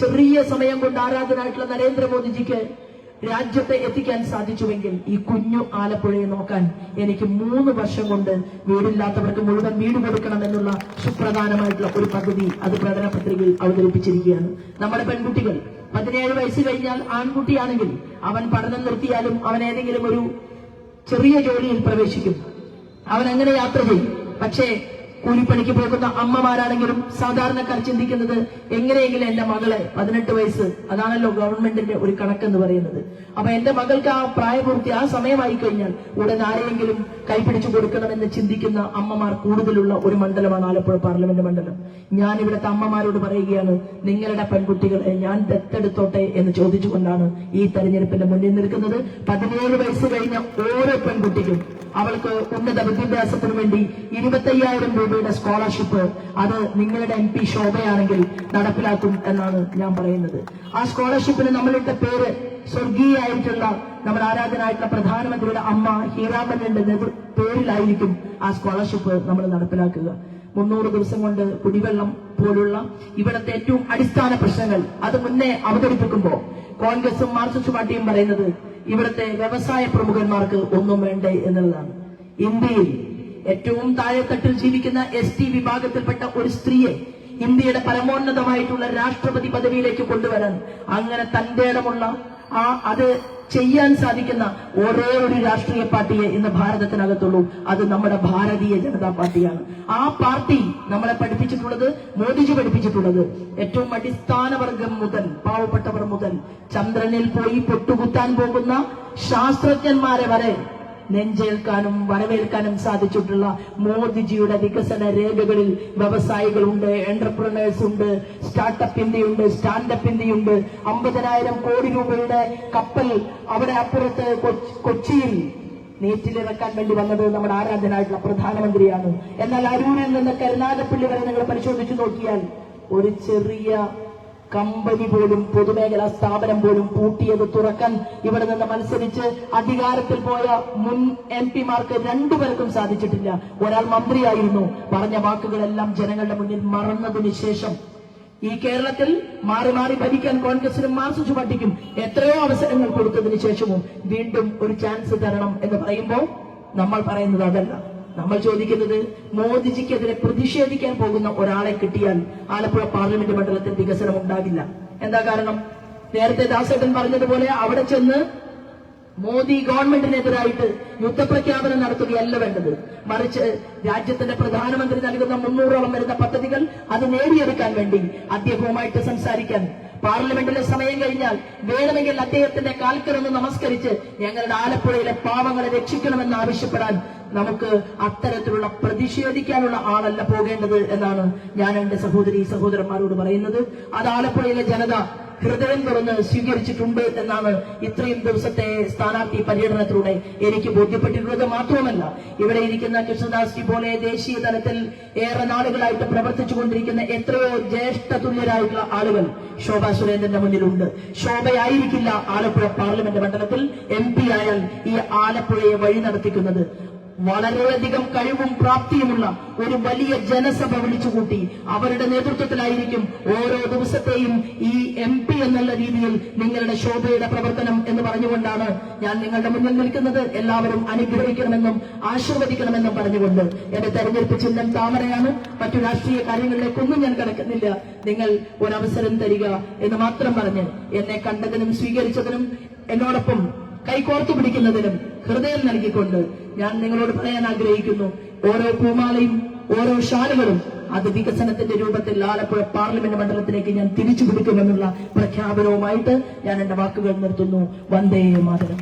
ചെറിയ സമയം കൊണ്ട് ആരാധനായിട്ടുള്ള നരേന്ദ്രമോദിജിക്ക് രാജ്യത്തെ എത്തിക്കാൻ സാധിച്ചുവെങ്കിൽ ഈ കുഞ്ഞു ആലപ്പുഴയെ നോക്കാൻ എനിക്ക് 3 വർഷം കൊണ്ട് വീടില്ലാത്തവർക്ക് മുഴുവൻ വീട് കൊടുക്കണം എന്നുള്ള സുപ്രധാനമായിട്ടുള്ള ഒരു പദ്ധതി അത് പ്രകടന പത്രികയിൽ അവതരിപ്പിച്ചിരിക്കുകയാണ്. നമ്മുടെ പെൺകുട്ടികൾ 17 വയസ്സ് കഴിഞ്ഞാൽ ആൺകുട്ടിയാണെങ്കിൽ അവൻ പഠനം നിർത്തിയാലും അവൻ ഏതെങ്കിലും ഒരു ചെറിയ ജോലിയിൽ പ്രവേശിക്കും, അവൻ അങ്ങനെ യാത്ര ചെയ്യും. പക്ഷേ കൂലിപ്പണിക്ക് പോകുന്ന അമ്മമാരാണെങ്കിലും സാധാരണക്കാർ ചിന്തിക്കുന്നത് എങ്ങനെയെങ്കിലും എന്റെ മകളെ 18 വയസ്സ്, അതാണല്ലോ ഗവൺമെന്റിന്റെ ഒരു കണക്കെന്ന് പറയുന്നത്. അപ്പൊ എന്റെ മകൾക്ക് ആ പ്രായപൂർത്തി ആ സമയമായി കഴിഞ്ഞാൽ ഉടൻ ആരെയെങ്കിലും കൈപിടിച്ചു കൊടുക്കണമെന്ന് ചിന്തിക്കുന്ന അമ്മമാർ കൂടുതലുള്ള ഒരു മണ്ഡലമാണ് ആലപ്പുഴ പാർലമെന്റ് മണ്ഡലം. ഞാൻ ഇവിടുത്തെ അമ്മമാരോട് പറയുകയാണ്, നിങ്ങളുടെ പെൺകുട്ടികളെ ഞാൻ ദത്തെടുത്തോട്ടെ എന്ന് ചോദിച്ചുകൊണ്ടാണ് ഈ തെരഞ്ഞെടുപ്പിന്റെ മുന്നിൽ നിൽക്കുന്നത്. 17 വയസ്സ് കഴിഞ്ഞ ഓരോ പെൺകുട്ടിക്കും അവൾക്ക് ഉന്നത വിദ്യാഭ്യാസത്തിന് വേണ്ടി 25,000 രൂപയുടെ സ്കോളർഷിപ്പ് അത് നിങ്ങളുടെ MP ശോഭയാണെങ്കിൽ നടപ്പിലാക്കും എന്നാണ് ഞാൻ പറയുന്നത്. ആ സ്കോളർഷിപ്പിന് നമ്മളുടെ പേര് സ്വർഗീയായിട്ടുള്ള നമ്മുടെ ആരാധനായിട്ടുള്ള പ്രധാനമന്ത്രിയുടെ അമ്മ ഹീരാമന്റെ പേരിലായിരിക്കും ആ സ്കോളർഷിപ്പ് നമ്മൾ നടപ്പിലാക്കുക. 300 ദിവസം കൊണ്ട് കുടിവെള്ളം പോലുള്ള ഇവിടുത്തെ ഏറ്റവും അടിസ്ഥാന പ്രശ്നങ്ങൾ അത് മുന്നേ അവതരിപ്പിക്കുമ്പോൾ കോൺഗ്രസും മാർക്സിസ്റ്റ് പാർട്ടിയും പറയുന്നത് ഇവിടുത്തെ വ്യവസായ പ്രമുഖന്മാർക്ക് ഒന്നും വേണ്ടേ എന്നുള്ളതാണ്. ഇന്ത്യയിൽ ഏറ്റവും താഴെത്തട്ടിൽ ജീവിക്കുന്ന ST വിഭാഗത്തിൽപ്പെട്ട ഒരു സ്ത്രീയെ ഇന്ത്യയുടെ പരമോന്നതമായിട്ടുള്ള രാഷ്ട്രപതി പദവിയിലേക്ക് കൊണ്ടുവരാൻ അങ്ങനെ തന്റെ ഇടമുള്ള അത് ചെയ്യാൻ സാധിക്കുന്ന ഒരേ ഒരു രാഷ്ട്രീയ പാർട്ടിയെ ഇന്ന് ഭാരതത്തിനകത്തുള്ളൂ, അത് നമ്മുടെ ഭാരതീയ ജനതാ പാർട്ടിയാണ്. ആ പാർട്ടി നമ്മളെ പഠിപ്പിച്ചിട്ടുള്ളത്, മോദിജി പഠിപ്പിച്ചിട്ടുള്ളത്, ഏറ്റവും അടിസ്ഥാന വർഗം മുതൽ പാവപ്പെട്ടവർ മുതൽ ചന്ദ്രനിൽ പോയി പൊട്ടുകുത്താൻ പോകുന്ന ശാസ്ത്രജ്ഞന്മാരെ വരെ നെഞ്ചേൽക്കാനും വരവേൽക്കാനും സാധിച്ചിട്ടുള്ള മോദിജിയുടെ വികസന രേഖകളിൽ വ്യവസായികളുണ്ട്, എന്റർപ്രണേഴ്സ് ഉണ്ട്, സ്റ്റാർട്ടപ്പ് ഇന്ത്യയുണ്ട്, സ്റ്റാൻഡപ്പ് ഇന്ത്യയുണ്ട്. 50,000 കോടി രൂപയുടെ കപ്പൽ അവിടെ അപ്പുറത്ത് കൊച്ചിയിൽ നീറ്റിലിറക്കാൻ വേണ്ടി വന്നത് നമ്മുടെ ആരാധനായിട്ടുള്ള പ്രധാനമന്ത്രിയാണ്. എന്നാൽ അരൂരിൽ നിന്ന് കരുനാഗപ്പള്ളി വരെ നിങ്ങൾ പരിശോധിച്ചു നോക്കിയാൽ ഒരു ചെറിയ കമ്പനി പോലും, പൊതുമേഖലാ സ്ഥാപനം പോലും പൂട്ടിയത് തുറക്കാൻ ഇവിടെ നിന്ന് മത്സരിച്ച് അധികാരത്തിൽ പോയ മുൻ MP-മാർക്ക് 2 പേർക്കും സാധിച്ചിട്ടില്ല. ഒരാൾ മന്ത്രിയായിരുന്നു. പറഞ്ഞ വാക്കുകളെല്ലാം ജനങ്ങളുടെ മുന്നിൽ മറന്നതിന് ശേഷം ഈ കേരളത്തിൽ മാറി മാറി ഭരിക്കാൻ കോൺഗ്രസിനും മാർക്സിസ്റ്റ് പാർട്ടിക്കും എത്രയോ അവസരങ്ങൾ കൊടുത്തതിന് ശേഷവും വീണ്ടും ഒരു ചാൻസ് തരണം എന്ന് പറയുമ്പോൾ നമ്മൾ പറയുന്നത് അതല്ല. നമ്മൾ ചോദിക്കുന്നത് മോദിജിക്കെതിരെ പ്രതിഷേധിക്കാൻ പോകുന്ന ഒരാളെ കിട്ടിയാൽ ആലപ്പുഴ പാർലമെന്റ് മണ്ഡലത്തിൽ വികസനം ഉണ്ടാകില്ല. എന്താ കാരണം? നേരത്തെ ദാസേട്ടൻ പറഞ്ഞതുപോലെ അവിടെ ചെന്ന് മോദി ഗവൺമെന്റിനെതിരായിട്ട് യുദ്ധപ്രഖ്യാപനം നടത്തുകയല്ല വേണ്ടത്. മറിച്ച് രാജ്യത്തിന്റെ പ്രധാനമന്ത്രി നൽകുന്ന 300ഓളം വരുന്ന പദ്ധതികൾ അത് നേടിയെടുക്കാൻ വേണ്ടി അദ്ദേഹവുമായിട്ട് സംസാരിക്കാൻ പാർലമെന്റിലെ സമയം കഴിഞ്ഞാൽ വേണമെങ്കിൽ അദ്ദേഹത്തിന്റെ കാൽക്കരൊന്ന് നമസ്കരിച്ച് ഞങ്ങളുടെ ആലപ്പുഴയിലെ പാവങ്ങളെ രക്ഷിക്കണമെന്ന് ആവശ്യപ്പെടാൻ നമുക്ക് അത്തരത്തിലുള്ള പ്രതിഷേധിക്കാനുള്ള ആളല്ല പോകേണ്ടത് എന്നാണ് ഞാൻ എന്റെ സഹോദരന്മാരോട് പറയുന്നത്. അത് ആലപ്പുഴയിലെ ജനത ഹൃദയം തുറന്ന് സ്വീകരിച്ചിട്ടുണ്ട് എന്നാണ് ഇത്രയും ദിവസത്തെ സ്ഥാനാർത്ഥി പര്യടനത്തിലൂടെ എനിക്ക് ബോധ്യപ്പെട്ടിട്ടുള്ളത്. മാത്രമല്ല ഇവിടെ ഇരിക്കുന്ന കൃഷ്ണദാസ് പോലെ ദേശീയ തലത്തിൽ ഏറെ നാളുകളായിട്ട് പ്രവർത്തിച്ചുകൊണ്ടിരിക്കുന്ന എത്രയോ ജ്യേഷ്ഠ തുല്യരായിട്ടുള്ള ആളുകൾ ശോഭാ സുരേന്ദ്രന്റെ മുന്നിലുണ്ട്. ശോഭയായിരിക്കില്ല ആലപ്പുഴ പാർലമെന്റ് മണ്ഡലത്തിൽ MP ആയാൽ ഈ ആലപ്പുഴയെ വഴി നടത്തിക്കുന്നത്. വളരെയധികം കഴിവും പ്രാപ്തിയുമുള്ള ഒരു വലിയ ജനസഭ വിളിച്ചുകൂട്ടി അവരുടെ നേതൃത്വത്തിലായിരിക്കും ഓരോ ദിവസത്തെയും ഈ MP എന്നുള്ള രീതിയിൽ നിങ്ങളുടെ ശോഭയുടെ പ്രവർത്തനം എന്ന് പറഞ്ഞുകൊണ്ടാണ് ഞാൻ നിങ്ങളുടെ മുന്നിൽ നിൽക്കുന്നത്. എല്ലാവരും അനുഗ്രഹിക്കണമെന്നും ആശീർവദിക്കണമെന്നും പറഞ്ഞുകൊണ്ട് എന്റെ തെരഞ്ഞെടുപ്പ് ചിഹ്നം താമരയാണ്. മറ്റു രാഷ്ട്രീയ കാര്യങ്ങളിലേക്കൊന്നും ഞാൻ കടക്കുന്നില്ല. നിങ്ങൾ ഒരവസരം തരിക എന്ന് മാത്രം പറഞ്ഞ് എന്നെ കണ്ടതിനും സ്വീകരിച്ചതിനും എന്നോടൊപ്പം കൈകോർത്തു പിടിക്കുന്നതിനും ഹൃദയം നൽകിക്കൊണ്ട് ഞാൻ നിങ്ങളോട് പറയാൻ ആഗ്രഹിക്കുന്നു, ഓരോ പൂമാലയും ഓരോ ഷാലുകളും അത് വികസനത്തിന്റെ രൂപത്തിൽ ആലപ്പുഴ പാർലമെന്റ് മണ്ഡലത്തിലേക്ക് ഞാൻ തിരിച്ചു പിടിക്കുമെന്നുള്ള പ്രഖ്യാപനവുമായിട്ട് ഞാൻ എന്റെ വാക്കുകൾ നിർത്തുന്നു. വന്ദേ മാതരം.